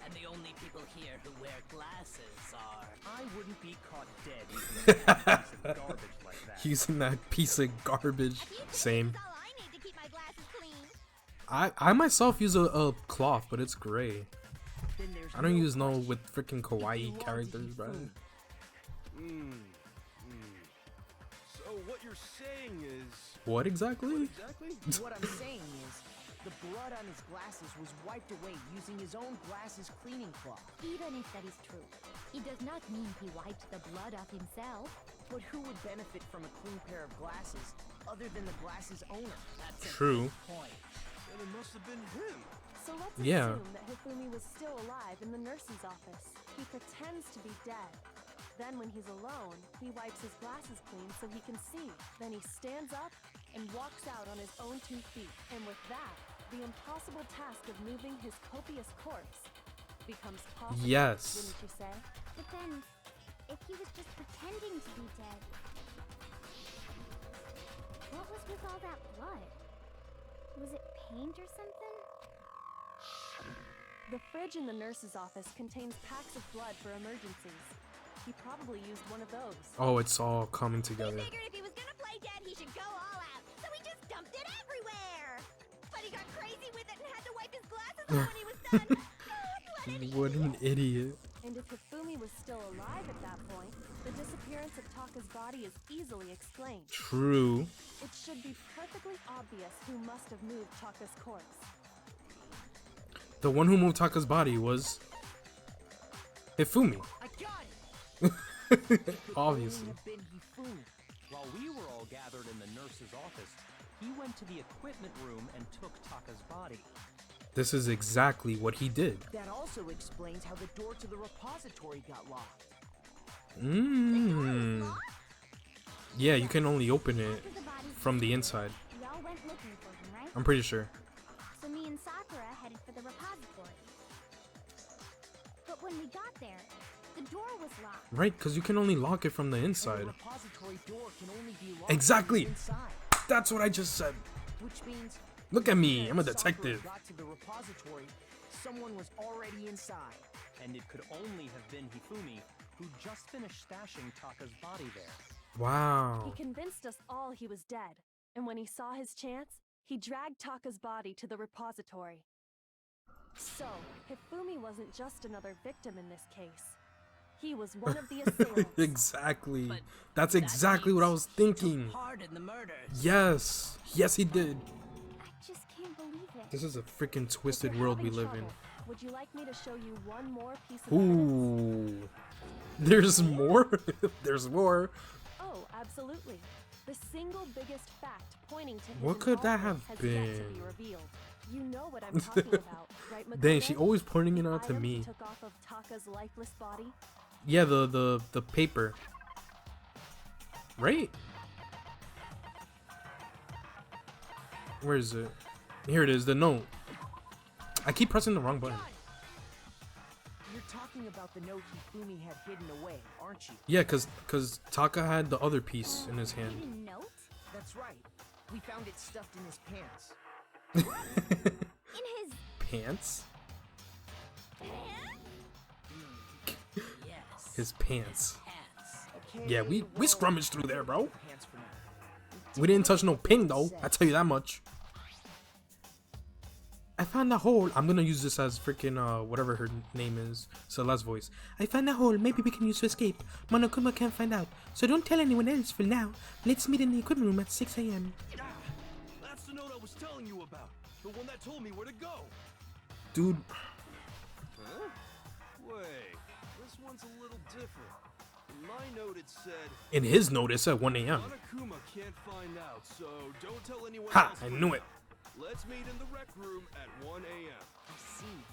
And the only people here who wear glasses are... I wouldn't be caught dead using a piece of garbage like that. Using that piece of garbage. Same. That's all I need to keep my glasses clean. I myself use a cloth, but it's gray. Then there's I don't no use no question with freaking it kawaii belonged to characters, bro. Hifumi. So what you're saying is... What exactly? Exactly? What I'm saying is, the blood on his glasses was wiped away using his own glasses cleaning cloth. Even if that is true, it does not mean he wiped the blood off himself. But who would benefit from a clean pair of glasses other than the glasses owner? That's a True. good point. Then it must have been him. So let's Yeah. assume that Hifumi was still alive in the nurse's office. He pretends to be dead. Then when he's alone, he wipes his glasses clean so he can see. Then he stands up and walks out on his own 2 feet. And with that, the impossible task of moving his copious corpse becomes possible. Yes. Wouldn't you say? But then, if he was just pretending to be dead, what was with all that blood? Was it paint or something? The fridge in the nurse's office contains packs of blood for emergencies. He probably used one of those. Oh, it's all coming He together. figured if he was gonna play dead, he should go all out, so he just dumped it everywhere. But he got crazy with it and had to wipe his glasses off when he was done. What an What an idiot. And if Hifumi was still alive at that point, The disappearance of Taka's body is easily explained. True. It should be perfectly obvious who must have moved Taka's corpse. The one who moved Taka's body was Hifumi. I got it! Obviously. Have been Hifumi. While we were all gathered in the nurse's office, he went to the equipment room and took Taka's body. This is exactly what he did. That also explains how the door to the repository got locked. Yeah, you can only open it from the inside. We all went looking for him, right? I'm pretty sure. So me and Sakura headed for the repository. But when we got there, the door was locked. Right, because you can only lock it from the And inside. the repository door can only be locked Exactly. from inside, That's what I just said. which means Look at me, I'm a when Sakura detective. got to the repository, someone was already inside. And it could only have been Hifumi, who just finished stashing Taka's body there. He Wow. convinced us all he was dead, and when he saw his chance, he dragged Taka's body to the repository. So, Hifumi wasn't just another victim in this case. He was one of the assailants. Exactly. But That's that exactly what I was means he took thinking. part in the murders. Yes. Yes, he did. I just can't believe it. This is a freaking If twisted you're world we having live in. trouble, would you like me to show you one more piece of evidence? Ooh. There's more? There's more. Oh, absolutely. The single biggest fact pointing to his What could that involvement have has yet to be been? revealed. You know what I'm talking about, right, Makoto? Dang, she always pointing it The out to item he me. took off of Taka's lifeless body? Yeah, the paper. Right? Where is it? Here it is, the note. I keep pressing the wrong button. You're talking about the note Hifumi had hidden away, aren't you? Yeah, cause Taka had the other piece in his hand. Hidden note? That's right. We found it stuffed in his pants. In his Pants? Yes. His pants. Pants. Okay, Yeah, we well, scrummaged through there, bro. pants for now. We didn't touch no ping though. I tell you that much. I found a hole. I'm gonna use this as freaking whatever her name is, Celeste's voice. I found a hole. Maybe we can use to escape. Monokuma can't find out, so don't tell anyone else for now. Let's meet in the equipment room at 6 a.m. Ah, that's the note I was telling you about. The one that told me where to go. Dude, Huh? Wait, this one's a little different. In my note it said, in his note it said 1 a.m. Monokuma can't find out, so don't tell anyone Ha! else. I for knew now. it. Let's meet in the rec room at 1 a.m. I see.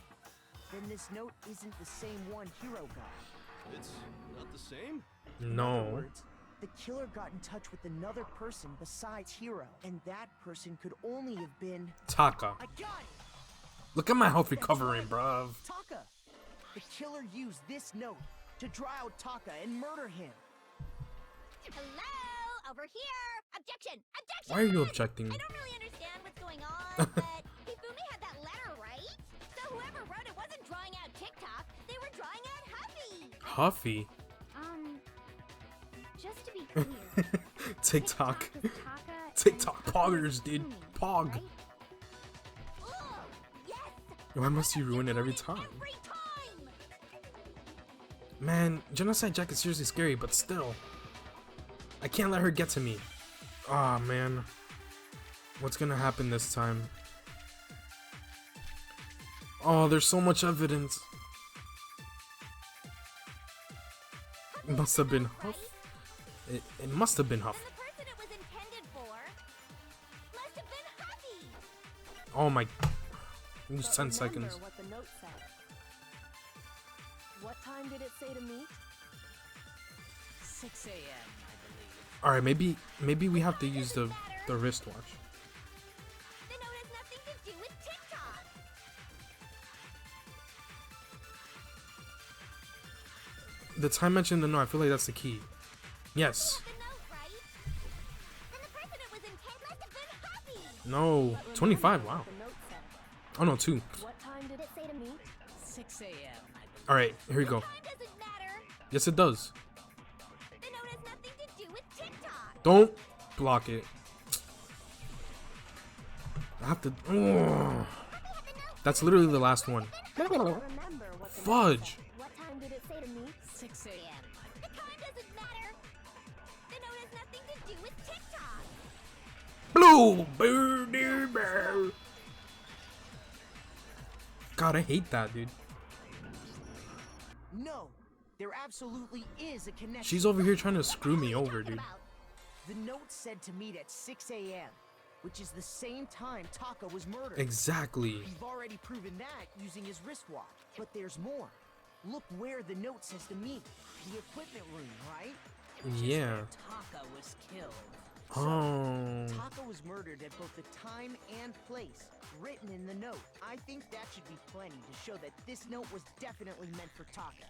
Then this note isn't the same one Hiro got. It's not the same? In other No. words, the killer got in touch with another person besides Hiro, and that person could only have been... Taka. I got it! Look at my health That's recovering, right, bruv. Taka! The killer used this note to draw out Taka and murder him. Hello, over here. Objection! Objection! Why are you objecting? I don't really understand what's going on, but Hifumi had that letter, right? So whoever wrote it wasn't drawing out TikTok. They were drawing out Huffy. Huffy. Just to be clear, TikTok. is Taka TikTok and poggers, dude. Hifumi, Pog. right? Ugh, yes! Why must you ruin it every time? Every time! Man, Genocide Jack is seriously scary, but still. I can't let her get to me. Aw, man. What's gonna happen this time? Oh, there's so much evidence. It must have been Huff. It must have been Huff. And the person it was intended for must have been Huffy! Oh my. Lose But 10 remember seconds. what the note said. What time did it say to meet? 6 a.m., I believe. Alright, maybe we have to use the wristwatch. The note has nothing to do with TikTok! The time mentioned in the note, I feel like that's the key. Yes. The note, right? Then the person it was intended must have been Huffy! No. But 25, remember wow. what the note said. Oh no, 2. What time did it say to meet? 6 a.m., I believe. Alright, here we go. Time doesn't matter! Yes, it does. The note has nothing to do with TikTok! Don't block it. I have to. Oh. That's literally the last one. Remember what the note Fudge. said. What time did it say to meet? 6 a.m., I The time doesn't matter! Boo! Boo! God, I hate that, dude. No, there absolutely is a connection. She's over here trying to screw me over, dude. The note said to meet at 6 a.m., which is the same time Taka was murdered. Exactly. We've already proven that using his wristwatch. But there's more. Look where the note says to meet. The equipment room, right? Yeah. Taka was killed. Oh. Taka was murdered at both the time and place, written in the note. I think that should be plenty to show that this note was definitely meant for Taka.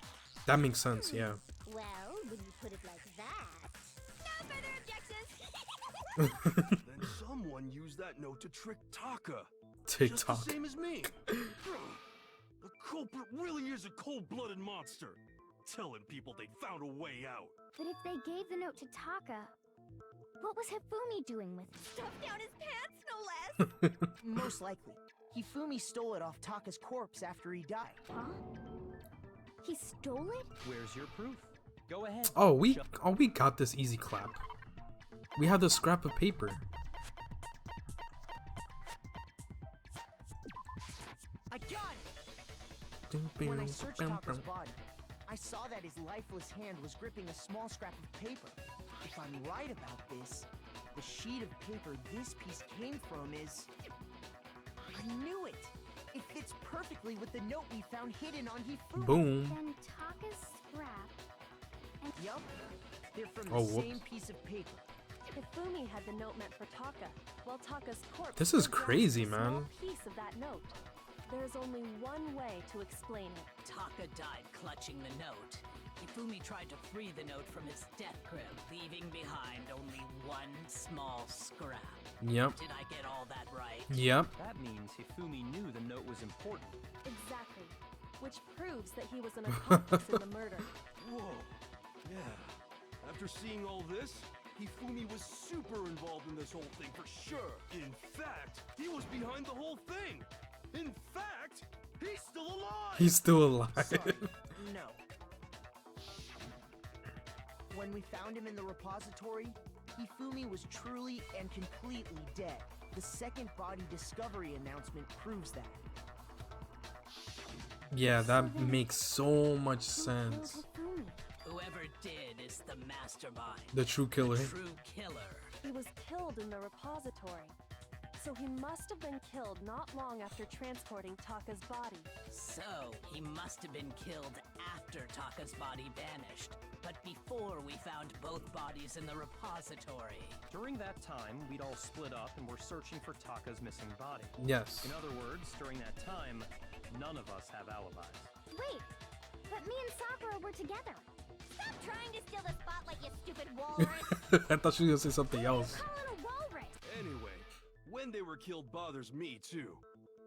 That makes sense, yeah. Well, when you put it like that. No further objections! Then someone used that note to trick Taka. TikTok. Just the same as me. The culprit really is a cold-blooded monster. Telling people they found a way out. But if they gave the note to Taka, what was Hifumi doing with it? Stuffed down his pants, no less. Most likely. Hifumi stole it off Taka's corpse after he died. Huh? He stole it? Where's your proof? Go ahead. Oh, we got this easy clap. We have the scrap of paper. I got it! When I searched Taka's body, I saw that his lifeless hand was gripping a small scrap of paper. If I'm right about this, the sheet of paper this piece came from is... I knew it! It fits perfectly with the note we found hidden on Hifumi. Boom. Then Taka's scrap. And Yup. They're from Oh, the whoops. same piece of paper. Hifumi had the note meant for Taka, while Taka's corpse This is was wrapped crazy, in a small man. piece of that note. There's only one way to explain it. Taka died clutching the note. Hifumi tried to free the note from his death grip, leaving behind only one small scrap. Yep. Did I get all that right? Yep. That means Hifumi knew the note was important. Exactly. Which proves that he was an accomplice in the murder. Whoa. Yeah. After seeing all this, Hifumi was super involved in this whole thing for sure. In fact, he was behind the whole thing. In fact, he's still alive. He's still alive. Sorry, no. When we found him in the repository, Hifumi was truly and completely dead. The second body discovery announcement proves that. Yeah, that makes so much sense. Hifumi. Whoever did is the mastermind. The true killer. The true killer. He was killed in the repository. So he must have been killed not long after transporting Taka's body. So, he must have been killed after Taka's body vanished, but before we found both bodies in the repository. During that time, we'd all split up and were searching for Taka's missing body. Yes. In other words, during that time, none of us have alibis. Wait, but me and Sakura were together. Stop trying to steal the spotlight, you stupid walrus. I thought she was gonna say something else. Call it a walrus. Anyway, when they were killed bothers me too.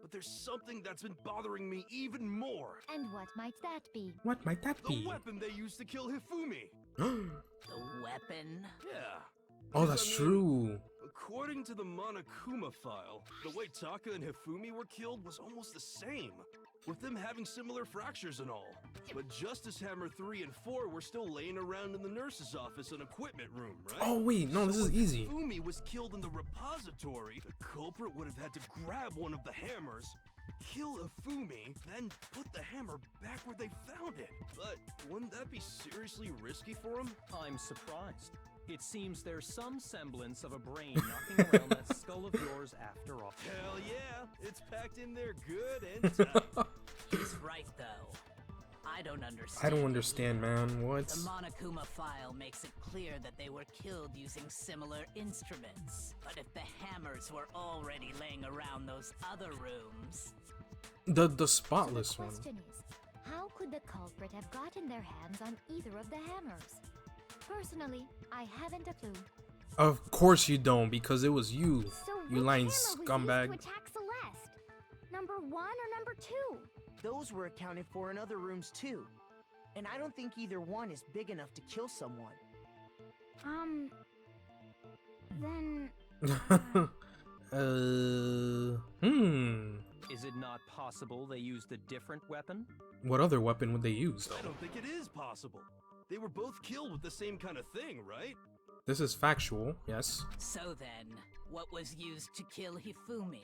But there's something that's been bothering me even more. And what might that be? What might that The be? weapon they used to kill Hifumi. The weapon? Yeah. Oh, 'Cause, that's I mean, true. According to the Monokuma file, the way Taka and Hifumi were killed was almost the same, with them having similar fractures and all. But Justice Hammer 3 and 4 were still laying around in the nurse's office and equipment room, right? Oh wait, no, this is easy. Hifumi was killed in the repository. The culprit would have had to grab one of the hammers, kill Hifumi, then put the hammer back where they found it. But wouldn't that be seriously risky for him? I'm surprised. It seems there's some semblance of a brain knocking around that skull of yours after all. Hell yeah, it's packed in there good and tight. He's right, though. I don't understand. I don't understand, man. What? The Monokuma file makes it clear that they were killed using similar instruments. But if the hammers were already laying around those other rooms... The spotless So the one. question is, how could the culprit have gotten their hands on either of the hammers? Personally, I haven't a clue. Of course you don't, because it was you. So You which lying hammer was used scumbag. to attack Celeste? Number 1 or number 2? Those were accounted for in other rooms too. And I don't think either one is big enough to kill someone. Then... Is it not possible they used a different weapon? What other weapon would they use, I though? don't think it is possible. They were both killed with the same kind of thing, right? This is factual, yes. So then, what was used to kill Hifumi?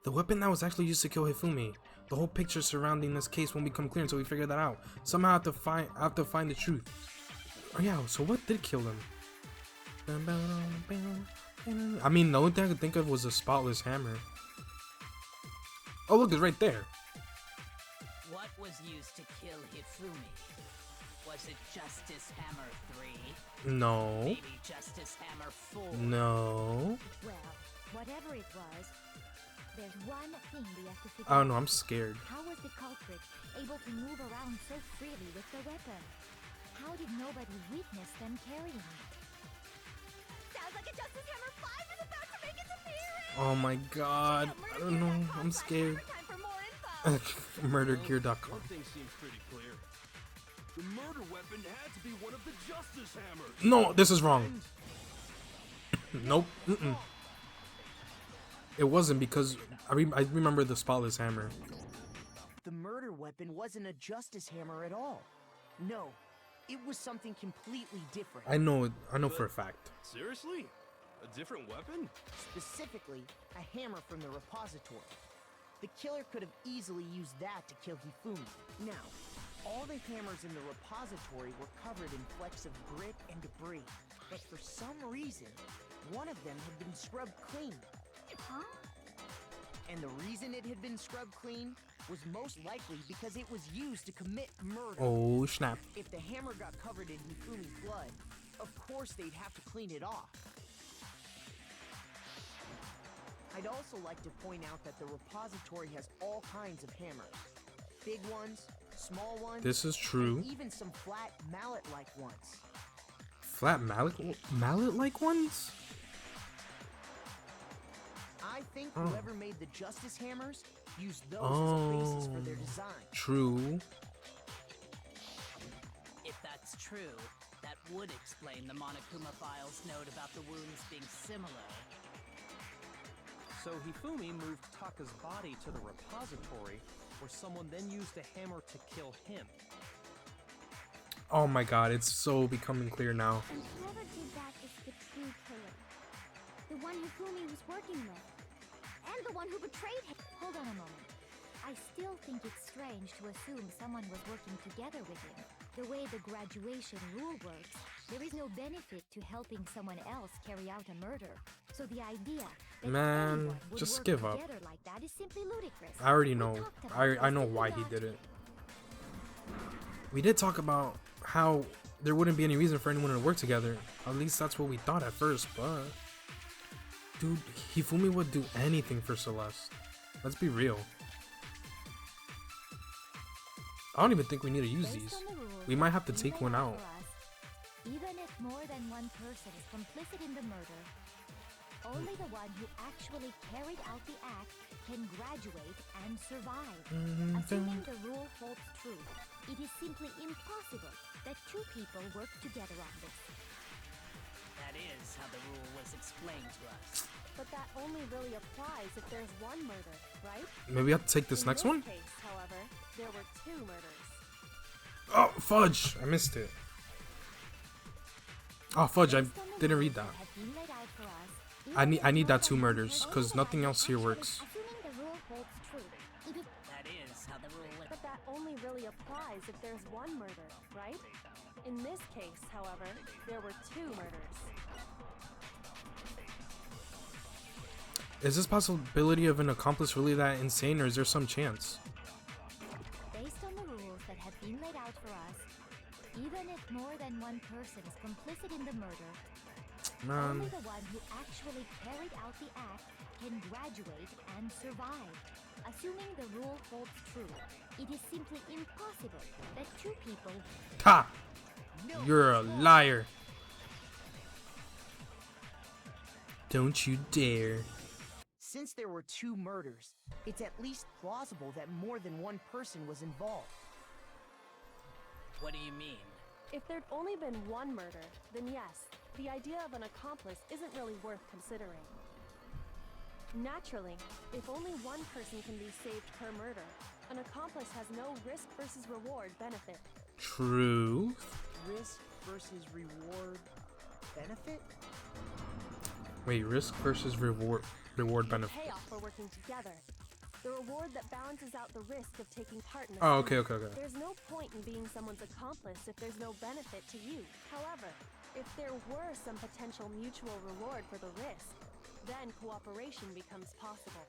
The weapon that was actually used to kill Hifumi. The whole picture surrounding this case won't become clear until we figure that out. Somehow I have to find the truth. Oh yeah, so what did kill him? I mean, the only thing I could think of was a spotless hammer. Oh look, it's right there. What was used to kill Hifumi? Was it Justice Hammer 3? No. Maybe Justice Hammer 4? No. Well, whatever it was, there's one thing we have to figure I don't know, out. I'm scared. How was the culprit able to move around so freely with the weapon? How did nobody witness them carrying it? Sounds like a Justice Hammer 5 is about to make its appearance! Oh my god. I don't know. I'm scared. Time for more info! Murdergear.com. One thing seems pretty clear. The murder weapon had to be one of the Justice Hammers. No, this is wrong. Nope. It wasn't, because I remember the spotless hammer. The murder weapon wasn't a justice hammer at all. No, it was something completely different. I know for a fact. Seriously? A different weapon? Specifically, a hammer from the repository. The killer could have easily used that to kill Hifumi. Now, all the hammers in the repository were covered in flecks of grit and debris, but for some reason, one of them had been scrubbed clean. Huh? And the reason it had been scrubbed clean was most likely because it was used to commit murder. Oh snap. If the hammer got covered in Hifumi's blood, of course they'd have to clean it off. I'd also like to point out that the repository has all kinds of hammers. Big ones, small ones. This is true. And even some flat mallet-like ones. Flat mallet-like ones? I think whoever made the Justice Hammers used those as a basis for their design. True. If that's true, that would explain the Monokuma file's note about the wounds being similar. So Hifumi moved Taka's body to the repository, where someone then used a hammer to kill him. Oh my god, it's so becoming clear now. And whoever did that is the true killer. The one Hifumi was working with. And the one who betrayed him. Hold on a moment. I still think it's strange to assume someone was working together with him. The way the graduation rule works, there is no benefit to helping someone else carry out a murder. So the idea that Man, anyone would just work give up. together like that is simply ludicrous. I already We know. talked about I know this, why did he we did not? it. We did talk about how there wouldn't be any reason for anyone to work together. At least that's what we thought at first, but... Dude, Hifumi would do anything for Celeste. Let's be real. I don't even think we need to use Based these. on the rules We might have to that take we one laid out. for us, even if more than one person is complicit in the murder, only the one who actually carried out the act can graduate and survive. Assuming the rule holds true, it is simply impossible that two people work together on this. That is how the rule was explained to us. But that only really applies if there's one murder, right? Maybe we have to take this In next this one? case, however, there were two murders. Oh, fudge! I missed it. Oh, fudge, I Based on the didn't rules read that. have been laid out for us, I even need- if I need more that than two one murders, person- 'cause nothing else here works. Assuming the rule holds true, it is That is how the rule was. But that only really applies if there's one murder, right? In this case, however, there were two murders. Is this possibility of an accomplice really that insane, or is there some chance? based on the rules that have been laid out for us. Even if more than one person is complicit in the murder, only Man, the one who actually carried out the act can graduate and survive. Assuming the rule holds true, it is simply impossible that two people... ha! You're a liar. Don't you dare. Since there were two murders, it's at least plausible that more than one person was involved. What do you mean? If there'd only been one murder, then yes, the idea of an accomplice isn't really worth considering. Naturally, if only one person can be saved per murder, an accomplice has no risk versus reward benefit. True. Risk versus reward. benefit? Wait, risk versus reward benefit. Payoff for working together. The reward that balances out the risk of taking part in the Oh, scheme. okay. There's no point in being someone's accomplice if there's no benefit to you. However, if there were some potential mutual reward for the risk, then cooperation becomes possible.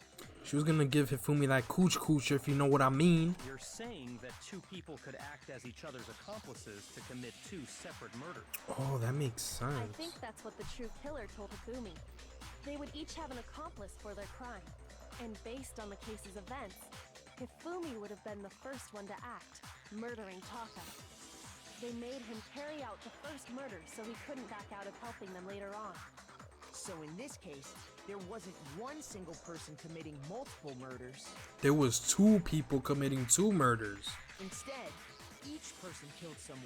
She was gonna give Hifumi that cooch, if you know what I mean. You're saying that two people could act as each other's accomplices to commit two separate murders. Oh, that makes sense. I think that's what the true killer told Hifumi. They would each have an accomplice for their crime. And based on the case's events, Hifumi would have been the first one to act, murdering Taka. They made him carry out the first murder so he couldn't back out of helping them later on. So in this case, there wasn't one single person committing multiple murders. There was two people committing two murders. Instead, each person killed someone.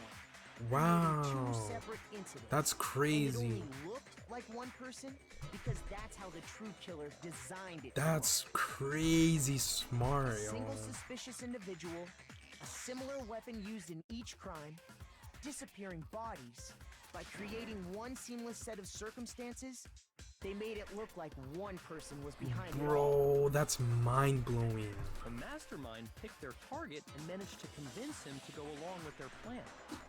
Wow. Creating two separate incidents. That's And crazy. it only looked like one person because that's how the true killer designed it. to That's crazy look. smart, A yo. single suspicious individual, a similar weapon used in each crime, disappearing bodies. By creating one seamless set of circumstances, they made it look like one person was behind it all. Bro, that's mind-blowing. The mastermind picked their target and managed to convince him to go along with their plan.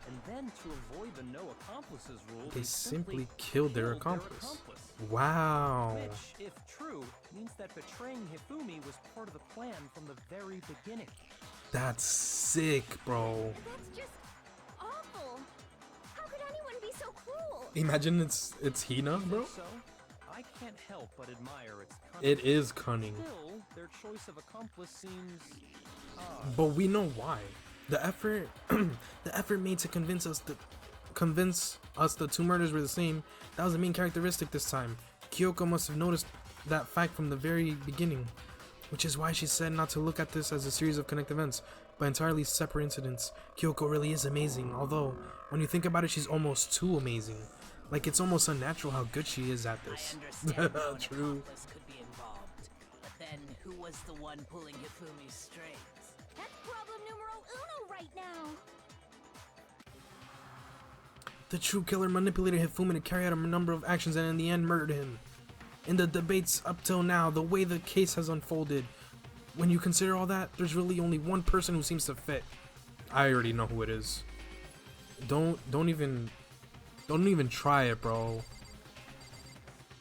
And then to avoid the no accomplices rule, They simply killed their accomplice. Wow. Which, if true, means that betraying Hifumi was part of the plan from the very beginning. That's sick, bro. That's just awful. How could anyone be so cruel? Imagine it's Hina, bro. So, I can't help but admire its cunning. It is cunning. Still, their choice of accomplice seems odd. But we know why. The effort the effort made to convince us the two murders were the same, that was the main characteristic this time. Kyoko must have noticed that fact from the very beginning, which is why she said not to look at this as a series of connected events, but entirely separate incidents. Kyoko really is amazing, although when you think about it, she's almost too amazing. Like, it's almost unnatural how good she is at I this. understand how an True. accomplice could be involved, but then who was the one pulling Hifumi's strings? That's problem numero uno right now. The true killer manipulated Hifumi to carry out a number of actions and in the end murdered him. In the debates up till now, the way the case has unfolded, when you consider all that, there's really only one person who seems to fit. I already know who it is. Don't even try it, bro.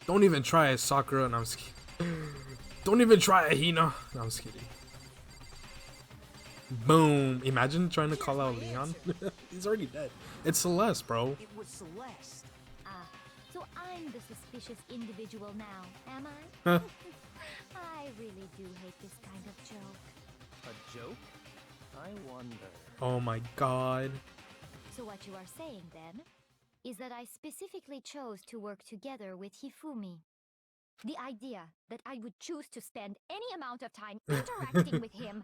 Don't even try it, Sakura. No, I'm just kidding. Don't even try it, Hina. No, I'm just kidding. Boom. Imagine trying to call out Leon. He's already dead. It's Celeste, bro. It was Celeste. Ah, so I'm the suspicious individual now, am I? I really do hate this kind of joke. A joke? I wonder. Oh my god. So what you are saying then is that I specifically chose to work together with Hifumi. The idea that I would choose to spend any amount of time interacting with him,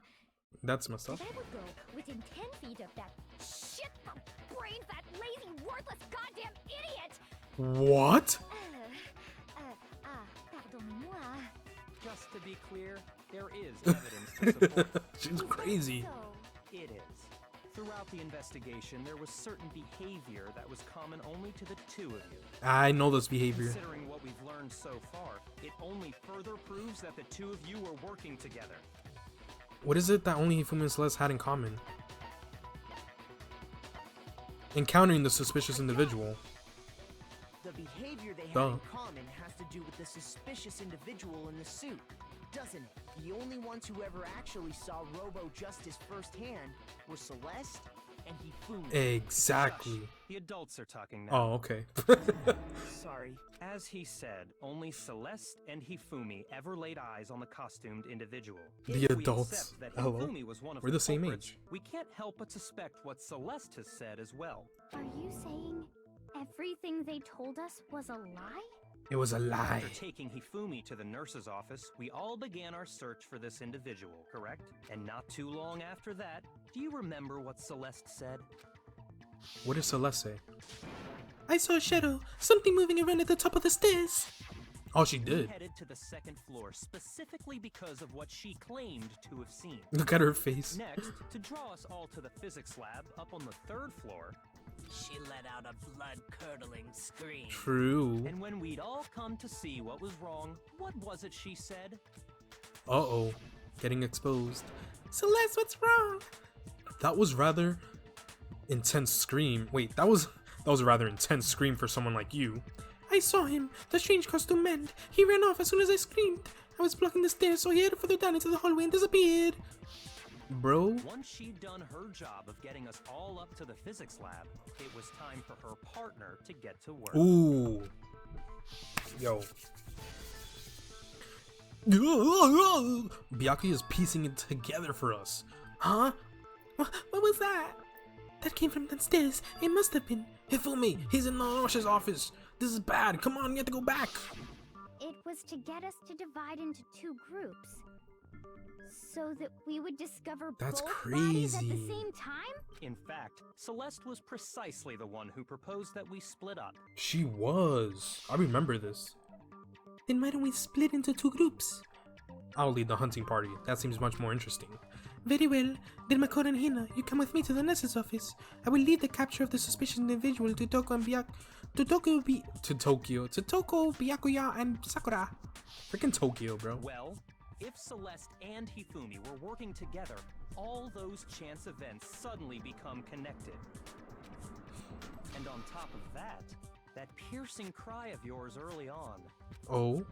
That's messed up. that I would go within 10 feet of that shit brain fat, lazy, worthless goddamn idiot! What? Pardonnez-moi. Just to be clear, there is evidence to support She's Is that crazy. so? it is. Throughout the investigation, there was certain behavior that was common only to the two of you. I know this behavior. Considering what we've learned so far, it only further proves that the two of you were working together. What is it that only Hifumi and Celeste had in common? Encountering the suspicious individual. The behavior they had Duh. in common has to do with the suspicious individual in the suit, doesn't it? The only ones who ever actually saw Robo Justice firsthand were Celeste and Hifumi. Exactly. Shush. The adults are talking now. Oh, okay. Sorry. As he said, only Celeste and Hifumi ever laid eyes on the costumed individual. The If we adults. accept that Hello? Hifumi was one of We're the same culprits, age. We can't help but suspect what Celeste has said as well. Are you saying everything they told us was a lie? It was a lie. After taking Hifumi to the nurse's office, we all began our search for this individual, correct? And not too long after that, do you remember what Celeste said? What did Celeste say? I saw a shadow. Something moving around at the top of the stairs. Oh, she We did. headed to the second floor specifically because of what she claimed to have seen. Look at her face. Next, to draw us all to the physics lab up on the third floor, she let out a blood-curdling scream. True. And when we'd all come to see what was wrong, what was it she said? Uh-oh. Getting exposed. Celeste, what's wrong? That was rather intense scream. Wait, that was a rather intense scream for someone like you. I saw him. The strange costume man. He ran off as soon as I screamed. I was blocking the stairs, so he headed further down into the hallway and disappeared. Bro. Once she'd done her job of getting us all up to the physics lab, it was time for her partner to get to work. Ooh. Yo. Byakuya is piecing it together for us. Huh? What was that? That came from downstairs. It must have been Hifumi. He's in Nanoshi's office. This is bad. Come on, you have to go back. It was to get us to divide into 2 groups, so that we would discover That's both bodies at the crazy. same time? In fact, Celeste was precisely the one who proposed that we split up. She was. I remember this. Then why don't we split into 2 groups? I'll lead the hunting party. That seems much more interesting. Very well. Then Makoto and Hina, you come with me to the nurse's office. I will lead the capture of the suspicious individual to Toko, Byakuya, and Sakura. Freaking Tokyo, bro. Well, if Celeste and Hifumi were working together, all those chance events suddenly become connected. And on top of that, that piercing cry of yours early on. Oh.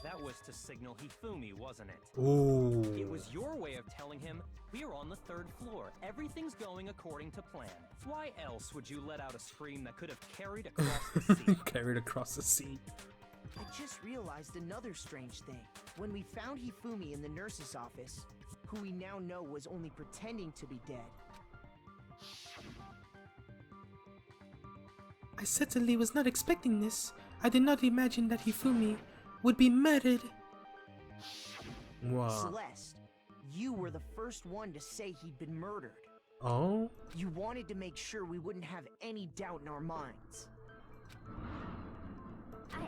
That was to signal Hifumi, wasn't it? Ooh. It was your way of telling him, we're on the 3rd floor. Everything's going according to plan. Why else would you let out a scream that could have carried across the sea? Carried across the sea. I just realized another strange thing. When we found Hifumi in the nurse's office, who we now know was only pretending to be dead. I certainly was not expecting this. I did not imagine that Hifumi would be murdered. Wow. Celeste, you were the first one to say he'd been murdered. Oh? You wanted to make sure we wouldn't have any doubt in our minds. I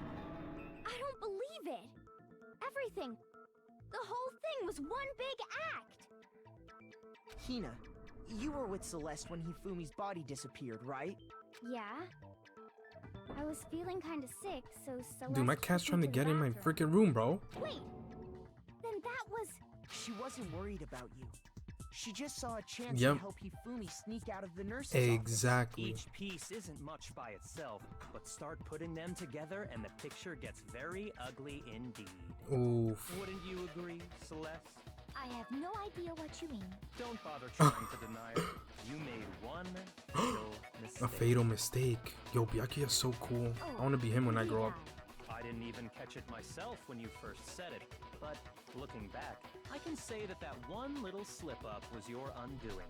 don't believe it. Everything, the whole thing was one big act. Hina, you were with Celeste when Hifumi's body disappeared, right? Yeah. I was feeling kind of sick, so Celeste Dude, my cat's took trying me to the get in my bathroom. freaking room, bro. Wait, then that was... She wasn't worried about you. She just saw a chance Yep. to help Hifumi sneak out of the nurse's Exactly. Each piece isn't much by itself, but start putting them together and the picture gets very ugly indeed. Oof. Wouldn't you agree, Celeste? I have no idea what you mean. Don't bother trying to deny it. You made one fatal mistake. A fatal mistake. Yo, Byakuya is so cool. I want to be him when I grow up. I didn't even catch it myself when you first said it, but looking back, I can say that that one little slip-up was your undoing.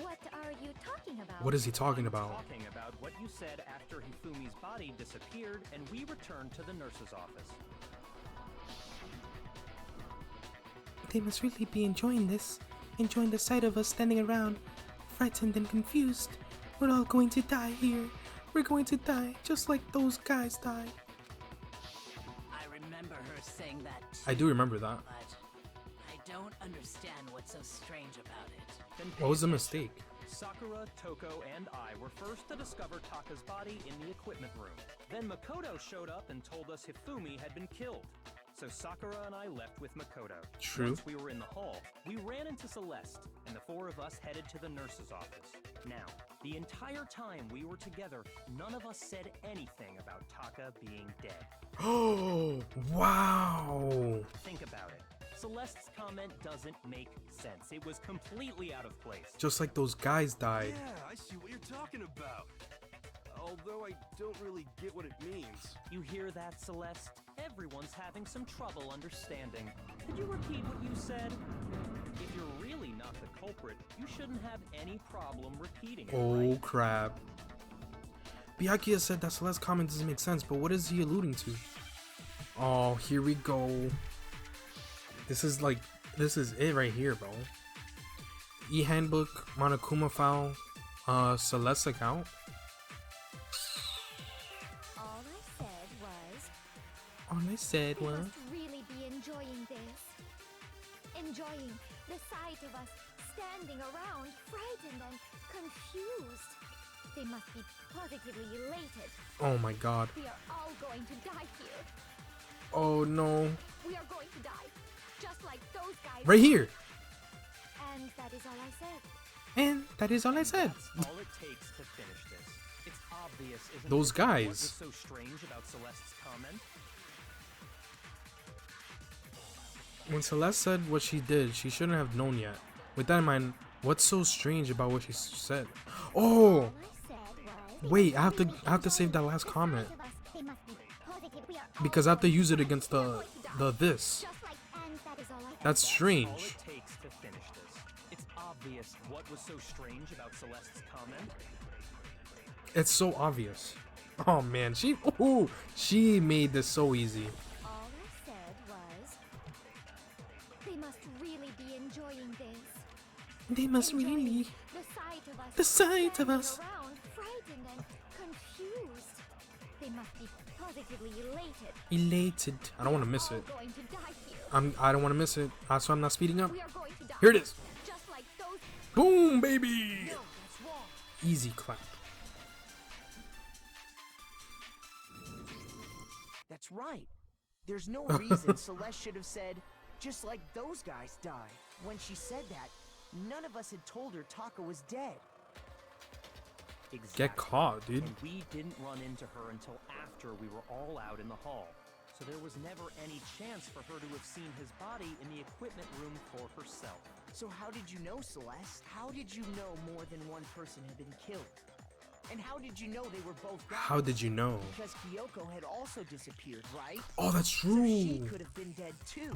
What are you talking about? What is he talking about? Talking about what you said after Hifumi's body disappeared and we returned to the nurse's office. They must really be enjoying this. Enjoying the sight of us standing around, frightened and confused. We're all going to die here. We're going to die, just like those guys died. I remember her saying that too, I do remember that. but I don't understand what's so strange about it. Then What was the pay mistake? Sakura, Toko, and I were first to discover Taka's body in the equipment room. Then Makoto showed up and told us Hifumi had been killed. So Sakura and I left with Makoto. True. Once we were in the hall, we ran into Celeste, and the 4 of us headed to the nurse's office. Now, the entire time we were together, none of us said anything about Taka being dead. Oh, wow. Think about it. Celeste's comment doesn't make sense. It was completely out of place. Just like those guys died. Yeah, I see what you're talking about. Although I don't really get what it means. You hear that, Celeste? Everyone's having some trouble understanding. Could you repeat what you said? If you're really not the culprit, you shouldn't have any problem repeating it, Oh, right? crap. Byakuya said that Celeste's comment doesn't make sense, but what is he alluding to? Oh, here we go. This is it right here, bro. E-handbook, Monokuma file, Celeste account. All I said All I said was, we was, must really be enjoying this. Enjoying The sight of us standing around, frightened and confused. They must be positively elated. Oh my god. We are all going to die here. Oh no. We are going to die. Just like those guys. Right here. And that is all I said. And that is all I said. That's all it takes to finish this. It's obvious, isn't Those it? guys. What was so strange about Celeste's comment? When Celeste said what she did, she shouldn't have known yet. With that in mind, what's so strange about what she said? Oh, All I said was. wait, I have to save that last comment They must be positive. We are all because I have to use it against the this. just like. And that is all I said. That's All strange. it takes to finish this. It's obvious what was so strange about Celeste's comment. It's so obvious. Oh man, she made this so easy. All I said was. They must really be enjoying this. They must Enjoying really. the sight of us. The sight of standing us. Around, frightened and confused. They must be positively elated. Elated. I don't want to miss All it. going to die here. I don't want to miss it. That's why I'm not speeding up. We are going to die. Here it is. Just like those. Boom, baby. No, that's wrong. Easy clap. That's right. There's no reason Celeste should have said, just like those guys die. When she said that, none of us had told her Taka was dead. Exactly. Get caught, dude. And we didn't run into her until after we were all out in the hall. So there was never any chance for her to have seen his body in the equipment room for herself. So how did you know, Celeste? How did you know more than one person had been killed? And how did you know they were both guys? How did you know? Because Kyoko had also disappeared, right? Oh, that's So she true. could have been dead too.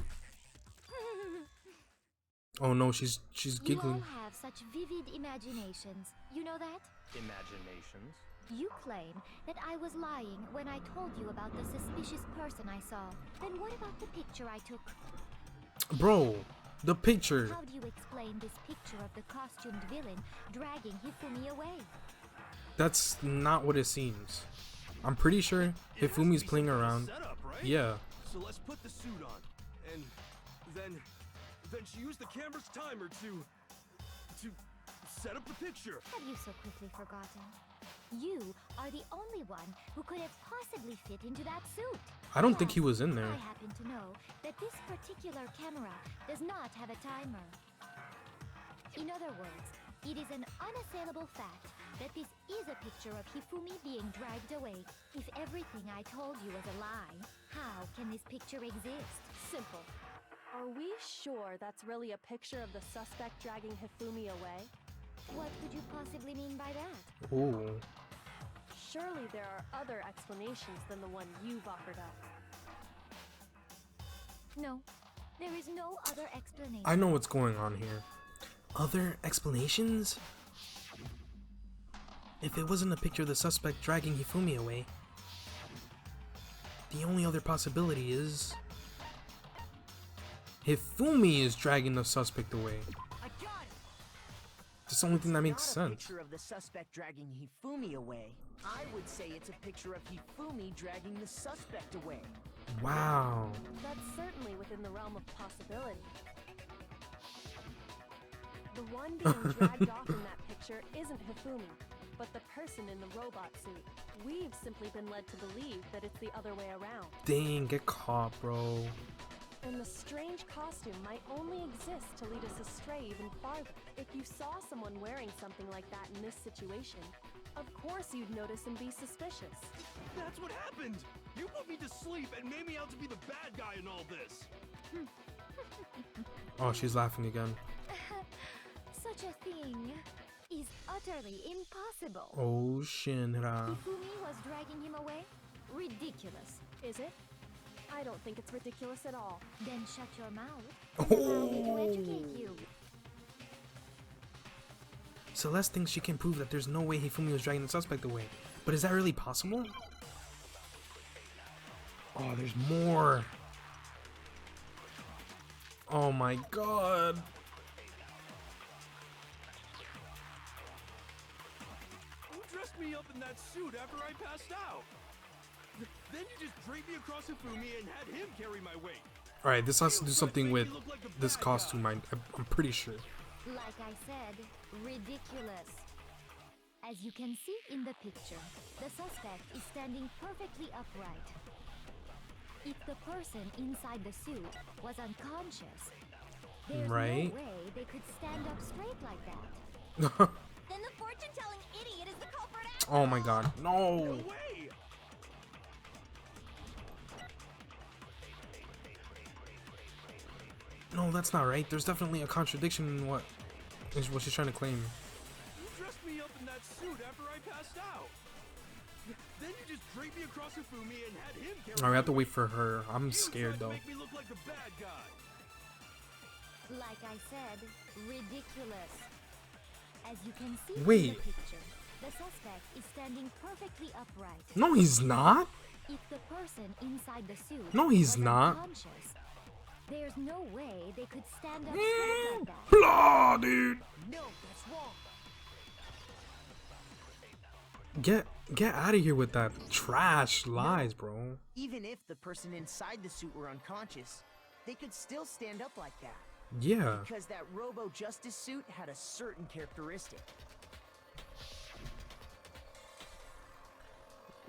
Oh no, she's You all giggling. have such vivid imaginations. You know that? Imaginations. You claim that I was lying when I told you about the suspicious person I saw. Then what about the picture I took? Bro, the picture. How do you explain this picture of the costumed villain dragging Hifumi away? That's not what it seems. I'm pretty sure Hifumi's playing around. Setup, right? Yeah. So let's put the suit on, and then she used the camera's timer to set up the picture. Have you so quickly forgotten? You are the only one who could have possibly fit into that suit. I don't think he Yes, was in there. I happen to know that this particular camera does not have a timer. In other words, it is an unassailable fact that this is a picture of Hifumi being dragged away. If everything I told you was a lie, how can this picture exist? Simple. Are we sure that's really a picture of the suspect dragging Hifumi away? What could you possibly mean by that? Ooh. Surely there are other explanations than the one you've offered up. No, there is no other explanation. I know what's going on here. Other explanations? If it wasn't a picture of the suspect dragging Hifumi away, the only other possibility is Hifumi is dragging the suspect away. I got it. That's the only thing that makes Not a sense. picture of the suspect dragging Hifumi away. I would say it's a picture of Hifumi dragging the suspect away. Wow. That's certainly within the realm of possibility. The one being dragged off in that picture isn't Hifumi, but the person in the robot suit. We've simply been led to believe that it's the other way around. Dang, get caught, bro. And the strange costume might only exist to lead us astray even farther. If you saw someone wearing something like that in this situation, of course you'd notice and be suspicious. That's what happened. You put me to sleep and made me out to be the bad guy in all this. Oh, she's laughing again. Such a thing is utterly impossible. Oh, Shinra. Hifumi was dragging him away? Ridiculous. Is it? I don't think it's ridiculous at all. Then shut your mouth. And allow me to educate you. Celeste thinks she can prove that there's no way Hifumi was dragging the suspect away. But is that really possible? Oh, there's more. Oh my god. You dressed me up in that suit after I passed out. Then you just draped me across Hifumi and had him carry my weight. Alright, this has to do something with this costume, I'm pretty sure. Like I said, ridiculous. As you can see in the picture, the suspect is standing perfectly upright. If the person inside the suit was unconscious, there's no way they could stand up straight like that. Then the fortune-telling idiot is the culprit. Oh my god, no! No way! No, that's not right. There's definitely a contradiction in what she's trying to claim. You dressed me up in that suit after I passed out. Then you just draped me across Hifumi and had him carry Alright, we have to me. wait for her. I'm You scared tried to though. make me look like the bad guy. Like I said, ridiculous. As you can see in Wait. the picture, the suspect is standing perfectly upright. No, he's not. If the person inside the suit No, he's was not. unconscious, there's no way they could stand up straight like that. Blah, dude. No, that's wrong. Get out of here with that trash lies, bro. Even if the person inside the suit were unconscious, they could still stand up like that. Yeah. Because that Robo Justice suit had a certain characteristic.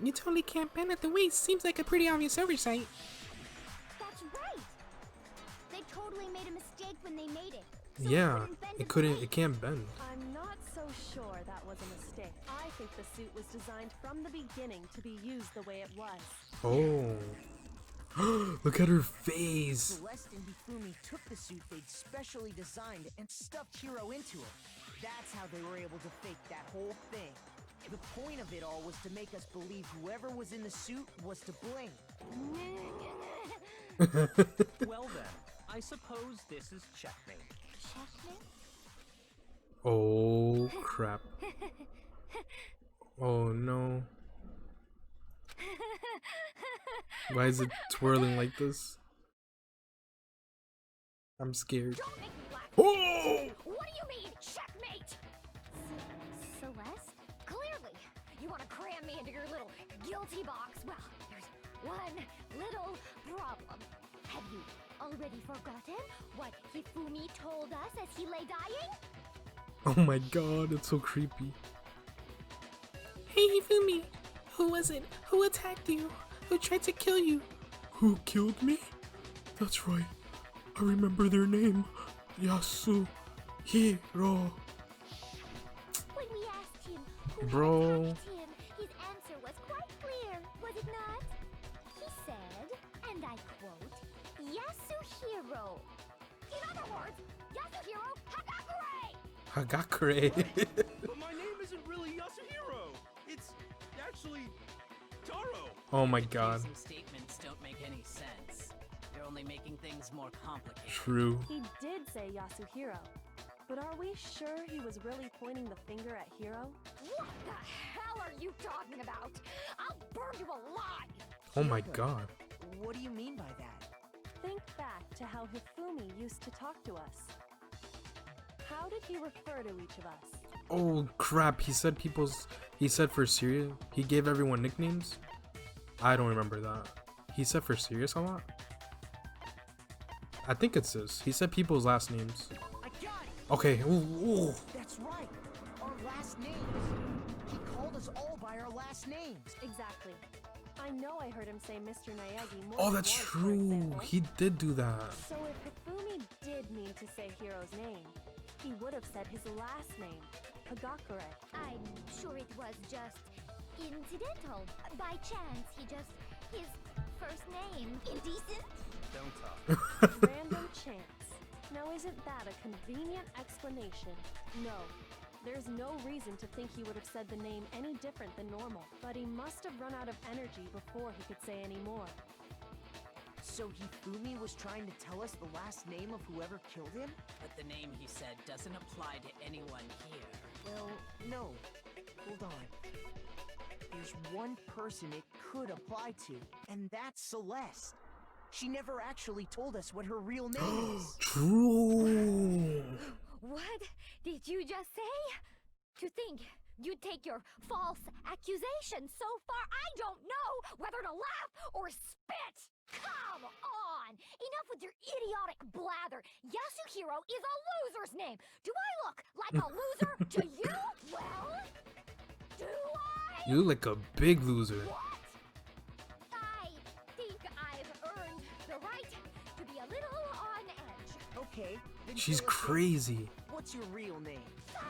You totally can't bend at the waist. Seems like a pretty obvious oversight. That's right. They totally made a mistake when they made it. So Yeah, bend it its couldn't. waist. It can't bend. I'm not so sure that was a mistake. I think the suit was designed from the beginning to be used the way it was. Oh. Look at her face. Celeste and Hifumi took the suit they'd specially designed and stuffed Hiro into it. That's how they were able to fake that whole thing. The point of it all was to make us believe whoever was in the suit was to blame. Well then, I suppose this is checkmate. Checkmate? Oh crap. Oh no. Why is it twirling like this? I'm scared. Don't make me laugh. Oh! What do you mean, checkmate? Celeste? Clearly, you want to cram me into your little guilty box. Well, there's one little problem. Have you already forgotten what Hifumi told us as he lay dying? Oh my god, it's so creepy. Hey Hifumi, who was it? Who attacked you? Who tried to kill you? Who killed me? That's right. I remember their name. Yasuhiro. When we asked him who Bro. had attacked him, his answer was quite clear, was it not? He said, and I quote, Yasuhiro. In other words, Yasuhiro Hagakure! Hagakure. But my name isn't really Yasuhiro. It's actually Taro. Oh my god. Accusing statements don't make any sense. You're only making things more complicated. True. He did say Yasuhiro, but are we sure he was really pointing the finger at Hiro? What the hell are you talking about? I'll burn you alive! Oh my god. What do you mean by that? Think back to how Hifumi used to talk to us. How did he refer to each of us? Oh crap, he said for serious. He gave everyone nicknames? I don't remember that. He said for serious a lot? I think it's this. He said people's last names. I got it! Okay, ooh. That's right! Our last names! He called us all by our last names! Exactly. I know I heard him say Mr. Naegi more Oh, than that's once, for true. example. He did do that. So if Hifumi did mean to say Hiro's name, he would have said his last name, Hagakure. I'm sure it was just incidental. By chance, his first name. Indecent? Don't talk. Random chance. Now isn't that a convenient explanation? No. There's no reason to think he would have said the name any different than normal, but he must have run out of energy before he could say any more. So Hifumi was trying to tell us the last name of whoever killed him? But the name he said doesn't apply to anyone here. Well, no. Hold on. There's one person it could apply to, and that's Celeste. She never actually told us what her real name is. True. What did you just say? To think you'd take your false accusation so far. I don't know whether to laugh or spit. Come on! Enough with your idiotic blather. Yasuhiro is a loser's name. Do I look like a loser to you? Well, do I? You look like a big loser. What? I think I've earned the right to be a little on edge. Okay, then She's tell us crazy. what's your real name? So,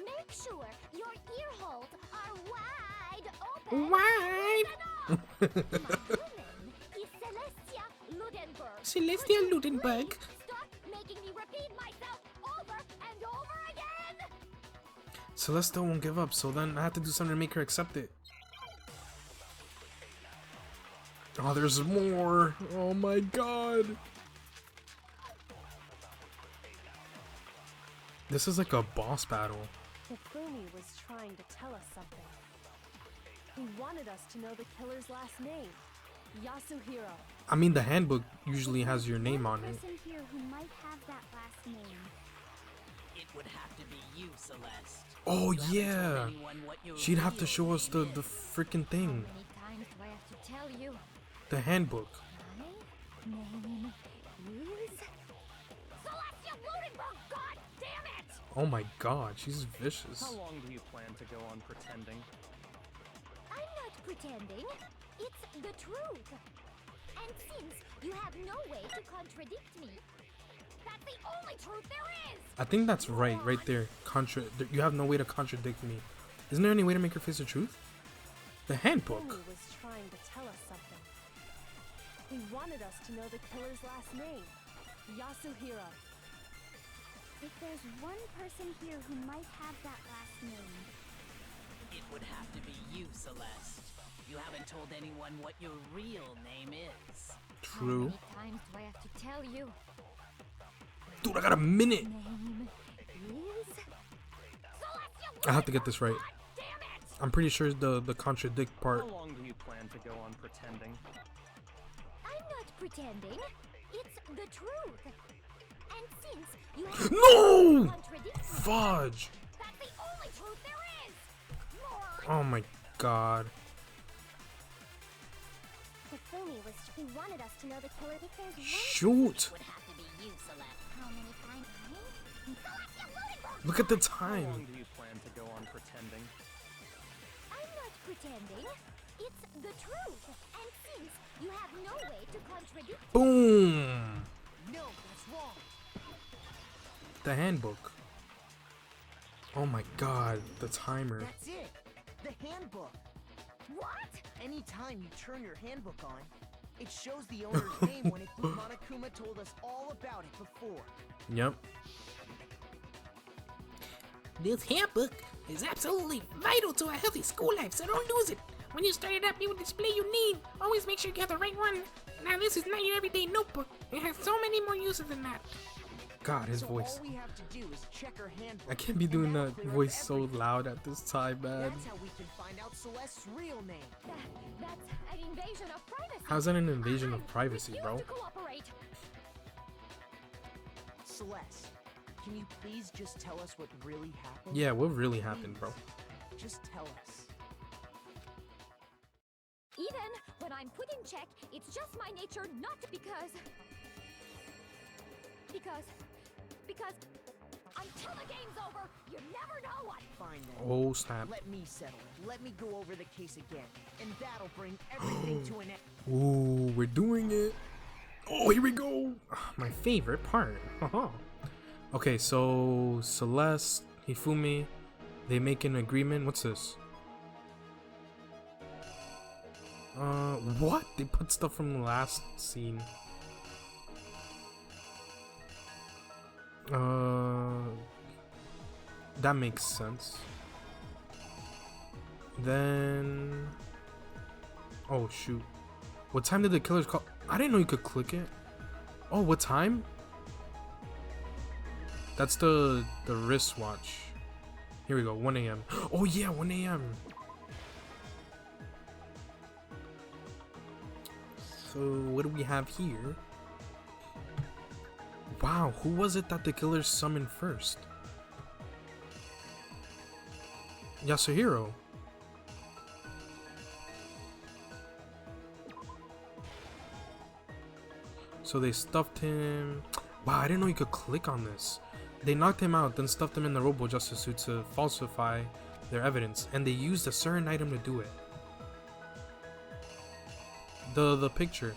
make sure your ear holes are wide open. Wide. My real name is Celestia Ludenberg. Celestia Would you Ludenberg. please stop making me repeat myself over and over again? Celeste won't give up, so then I have to do something to make her accept it. Oh, there's more. Oh my god. This is like a boss battle. Hifumi was trying to tell us something. He wanted us to know the killer's last name, Yasuhiro. I mean, the handbook usually has your name on it. Person here who might have that last name. It would have to be you, Celeste. Oh You haven't told yeah. anyone what your She'd have to real show us name the is. freaking How thing. many times do I have to tell you? The handbook. My name is Celestia Ludenberg. God damn it! Oh my god, she's vicious. How long do you plan to go on pretending? I'm not pretending. It's the truth. And since you have no way to contradict me, that's the only truth there is. I think that's right there. You have no way to contradict me. Isn't there any way to make her face the truth? The handbook. Hifumi was trying to tell us something. He wanted us to know the killer's last name, Yasuhiro. If there's one person here who might have that last name, It would have to be you, Celeste. You haven't told anyone what your real name is. True. how many times do I have to tell you? Dude, I got a minute. Name is Celestia I have to get this right. God damn it! I'm pretty sure the contradict part. How long do you plan to go on pretending? I'm not pretending. It's the truth. And since you have No! contradict me, Fudge. that's the only truth there is. Moron. Oh my god. Hifumi was. He wanted us to know the killer. If there's one Shoot. Would have to be you, Celeste. how many times? Celestia Ludenberg. Look at the How time. long do you plan to go on pretending? I'm not pretending. It's the truth. And since you have no way to contradict Boom. No, that's wrong. The handbook. Oh my god, the timer. That's it. The handbook. what? Anytime you turn your handbook on, it shows the owner's name when Monokuma told us all about it before. Yep. This handbook is absolutely vital to a healthy school life, so don't lose it. When you start it up, it will display your name. Always make sure you have the right one. Now, this is not your everyday notebook. It has so many more uses than that. God, his So voice. all we have to do is check her handbook. I can't be and doing that'll that clear up voice so everything. loud at this time, man. That's how we can find out Celeste's real name. That's an invasion of privacy. How's that an invasion I of privacy, refuse bro? to cooperate. Celeste, can you please just tell us what really happened? Yeah, what really happened, bro? Just tell us. Even when I'm put in check, it's just my nature not to because until the game's over, you never know what. Fine then. Oh, snap. Let me settle it. Let me go over the case again, and that'll bring everything to an end. Ooh, we're doing it. Oh, here we go. My favorite part. Haha. Okay, so Celeste, Hifumi, they make an agreement. What's this? What? They put stuff from the last scene. That makes sense. Then, oh shoot, what time did the killers call? I didn't know you could click it. Oh, what time? That's the wristwatch. Here we go, 1 a.m. Oh yeah, 1 a.m. So what do we have here? Wow, who was it that the killers summoned first? Yasuhiro. So they stuffed him. Wow, I didn't know you could click on this. They knocked him out, then stuffed him in the Robo Justice suit to falsify their evidence, and they used a certain item to do it. The picture.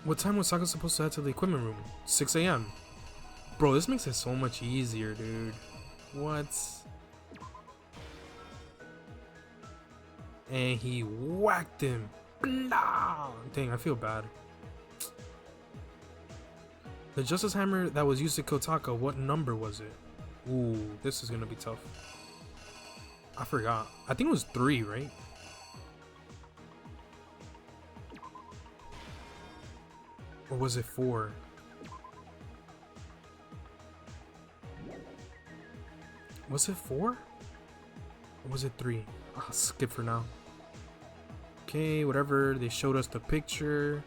What time was Saka supposed to head to the equipment room? 6 a.m. Bro, this makes it so much easier, dude. What? And he whacked him. Blah! Dang, I feel bad. The Justice Hammer that was used to kill Taka, what number was it? Ooh, this is gonna be tough. I forgot. I think it was 3, right? Or was it 4? Was it 4? Or was it 3? I'll skip for now. Okay, whatever. They showed us the picture.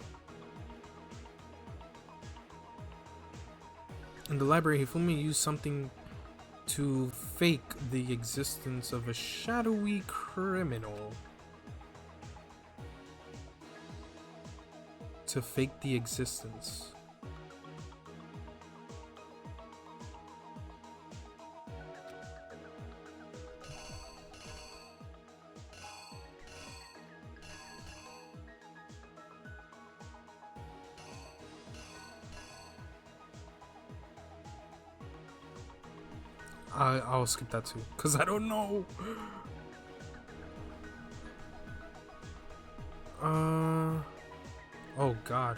In the library, Hifumi used something to fake the existence of a shadowy criminal. To fake the existence. I'll skip that too, cause I don't know. Oh god.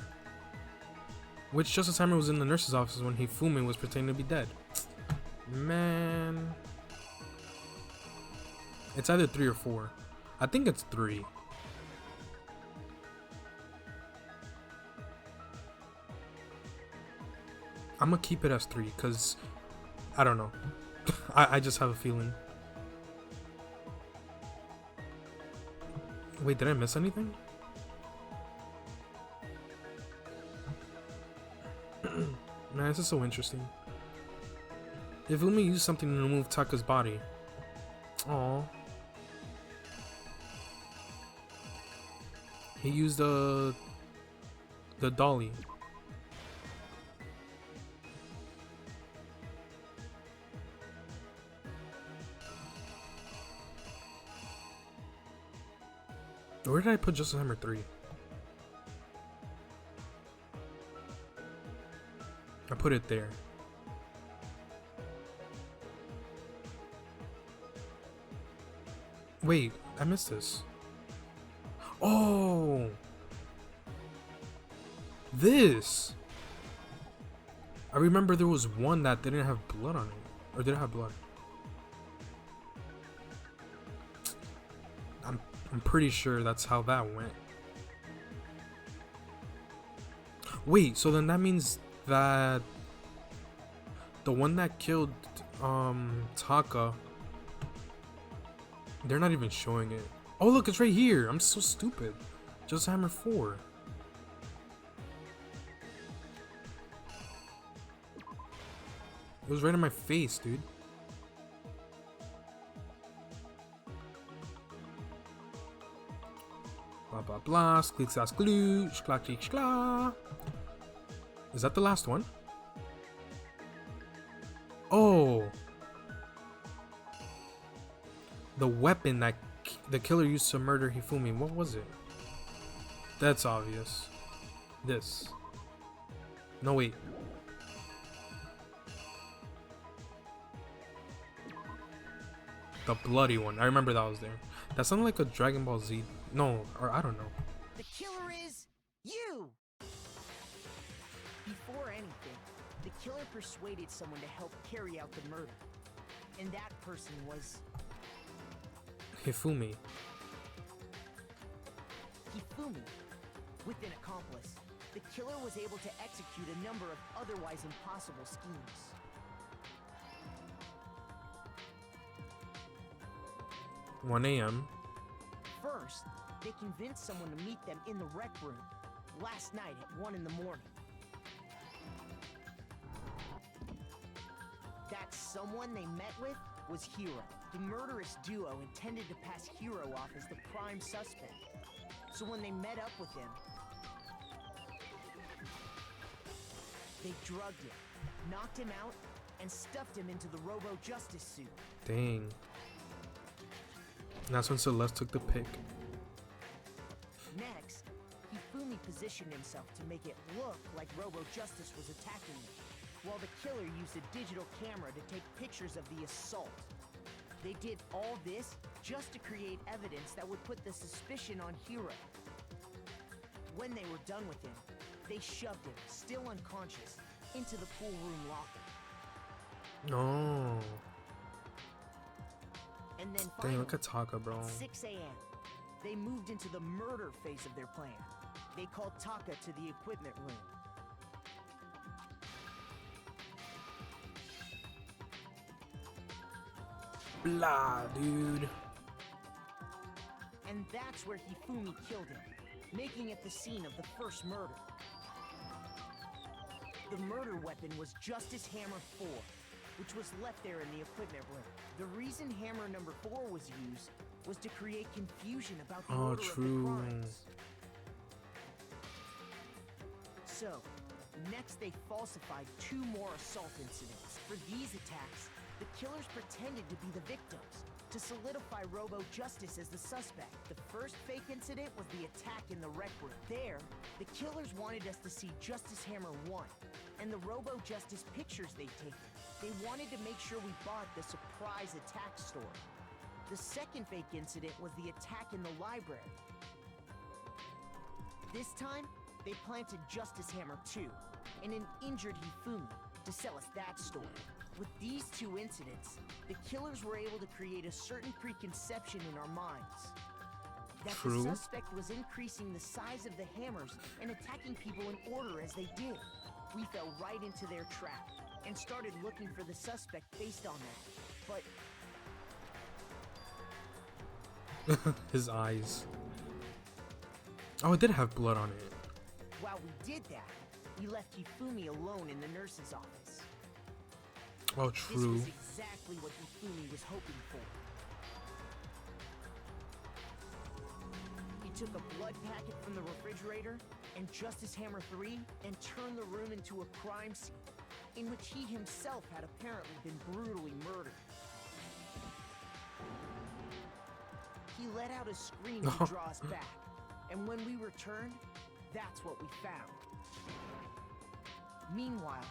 Which Justice Hammer was in the nurse's office when Hifumi was pretending to be dead? Man. It's either 3 or 4. I think it's 3. I'm gonna keep it as 3 because I don't know. I just have a feeling. Wait, did I miss anything? Man, this is so interesting. Hifumi used something to remove Taka's body. Aww. He used the dolly. Where did I put Justice Hammer 3? I put it there. Wait, I missed this. Oh! This! I remember there was one that didn't have blood on it. Or did it have blood? I'm pretty sure that's how that went. Wait, so then that means that the one that killed Taka, they're not even showing it. Oh look, it's right here. I'm so stupid. Justice Hammer 4. It was right in my face, dude. Blah blah blah, sklik sas glue, shkla klik shkla. Is that the last one? Oh! The weapon that the killer used to murder Hifumi, what was it? That's obvious. This. No wait. The bloody one. I remember that was there. That sounded like a Dragon Ball Z. No, or I don't know. The killer is you! Before anything, the killer persuaded someone to help carry out the murder. And that person was Hifumi. Hifumi. With an accomplice, the killer was able to execute a number of otherwise impossible schemes. $1 a.m. first, they convinced someone to meet them in the rec room last night at 1 in the morning. That someone they met with was Hiro. The murderous duo intended to pass Hiro off as the prime suspect. So when they met up with him, they drugged him, knocked him out, and stuffed him into the Robo-Justice suit. Dang. And that's when Celeste took the pic. Next, Hifumi positioned himself to make it look like Robo-Justice was attacking him, while the killer used a digital camera to take pictures of the assault. They did all this just to create evidence that would put the suspicion on Hiro. When they were done with him, they shoved him, still unconscious, into the pool room locker. No. And then Dang, finally, look at Taka, bro. at 6 a.m., they moved into the murder phase of their plan. They called Taka to the equipment room. Blah, dude. And that's where Hifumi killed him, making it the scene of the first murder. The murder weapon was Justice Hammer 4, which was left there in the equipment room. The reason Hammer number 4 was used was to create confusion about the order of the crimes. So, next they falsified 2 more assault incidents. For these attacks, the killers pretended to be the victims, to solidify Robo-Justice as the suspect. The first fake incident was the attack in the rec room. There, the killers wanted us to see Justice Hammer 1 and the Robo-Justice pictures they'd taken. They wanted to make sure we bought the surprise attack story. The second fake incident was the attack in the library. This time, they planted Justice Hammer 2 and an injured Hifumi to sell us that story. With these 2 incidents, the killers were able to create a certain preconception in our minds. That the suspect was increasing the size of the hammers and attacking people in order as they did. We fell right into their trap and started looking for the suspect based on that. But his eyes. Oh, it did have blood on it. while we did that, we left Hifumi alone in the nurse's office. Oh, This true. was exactly what Hifumi was hoping for. He took a blood packet from the refrigerator and Justice Hammer 3 and turned the room into a crime scene in which he himself had apparently been brutally murdered. He let out a scream to draw us back, and when we returned, that's what we found. Meanwhile,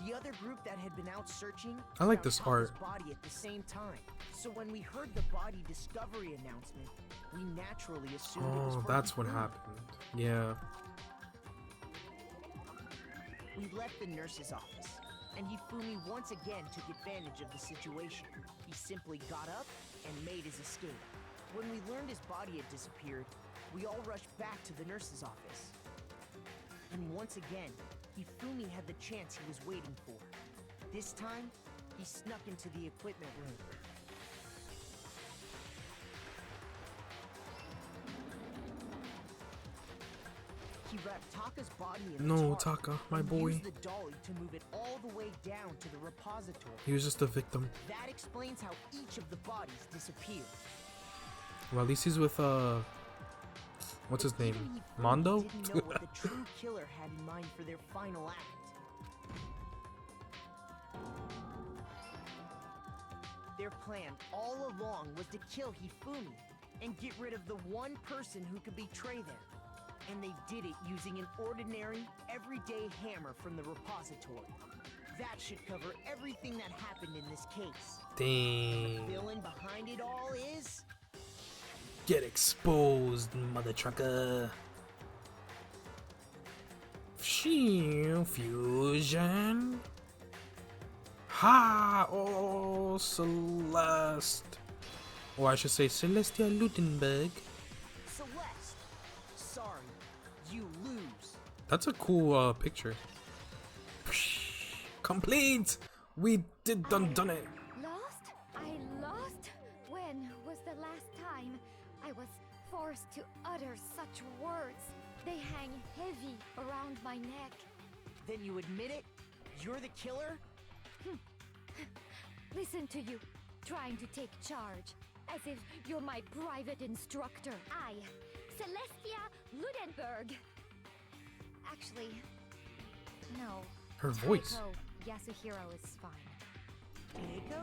the other group that had been out searching I like found this Taka's art. body at the same time. So when we heard the body discovery announcement, we naturally assumed it was Oh, for that's what Hifumi. happened. Yeah. We left the nurse's office, and Hifumi once again took advantage of the situation. He simply got up and made his escape. When we learned his body had disappeared, we all rushed back to the nurse's office. And once again, Hifumi had the chance he was waiting for. This time, he snuck into the equipment room. He wrapped Taka's body in No, the tarp Taka, my and boy. used the dolly to move it all the way down to the repository. He was just a victim. That explains how each of the bodies disappeared. Well, at least he's with, what's his name? Even Hifumi Mondo? didn't know what the true killer had in mind for their final act. Their plan all along was to kill Hifumi and get rid of the one person who could betray them. And they did it using an ordinary, everyday hammer from the repository. That should cover everything that happened in this case. Dang. The villain behind it all is... Get exposed, mother trucker. Shield fusion. Ha! Oh, Celeste. Or I should say Celestia Lutenberg. Celeste. Sorry, you lose. That's a cool picture. Complete. We done it. Lost? I lost? When was the last time? I was 4 forced to utter such words? They hang heavy around my neck. Then you admit it? You're the killer? Listen to you, trying to take charge, as if you're my private instructor. I, Celestia Ludenberg. Actually, no. Her voice. Taiko Yasuhiro is fine. Keiko?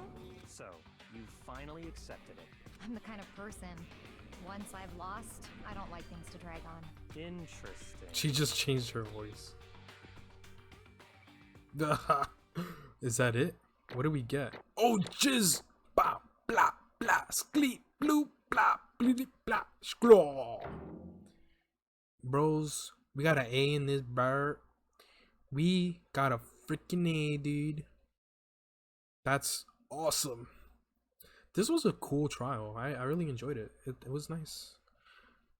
So, you finally accepted it. I'm the kind of person, once I've lost, I don't like things to drag on. Interesting. She just changed her voice. Is that it? What do we get? Oh, jizz! Blah, blah, blah, skleep, bloop, blah, bleep, blah, scraw. Bros, we got an A in this bird. We got a freaking A, dude. That's awesome. This was a cool trial. I really enjoyed it. It was nice.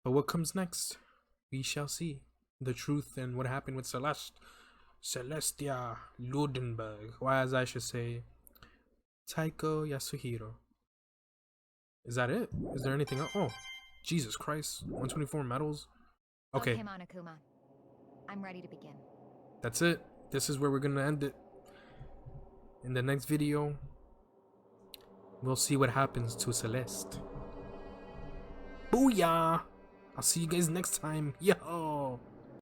But what comes next? We shall see. The truth and what happened with Celestia Ludenberg. Or as I should say, Taiko Yasuhiro. Is that it? Is there anything else? Oh, Jesus Christ. 124 medals? Okay. Okay, Monokuma. I'm ready to begin. That's it. This is where we're gonna end it. In the next video, we'll see what happens to Celeste. Booyah! I'll see you guys next time. Yo!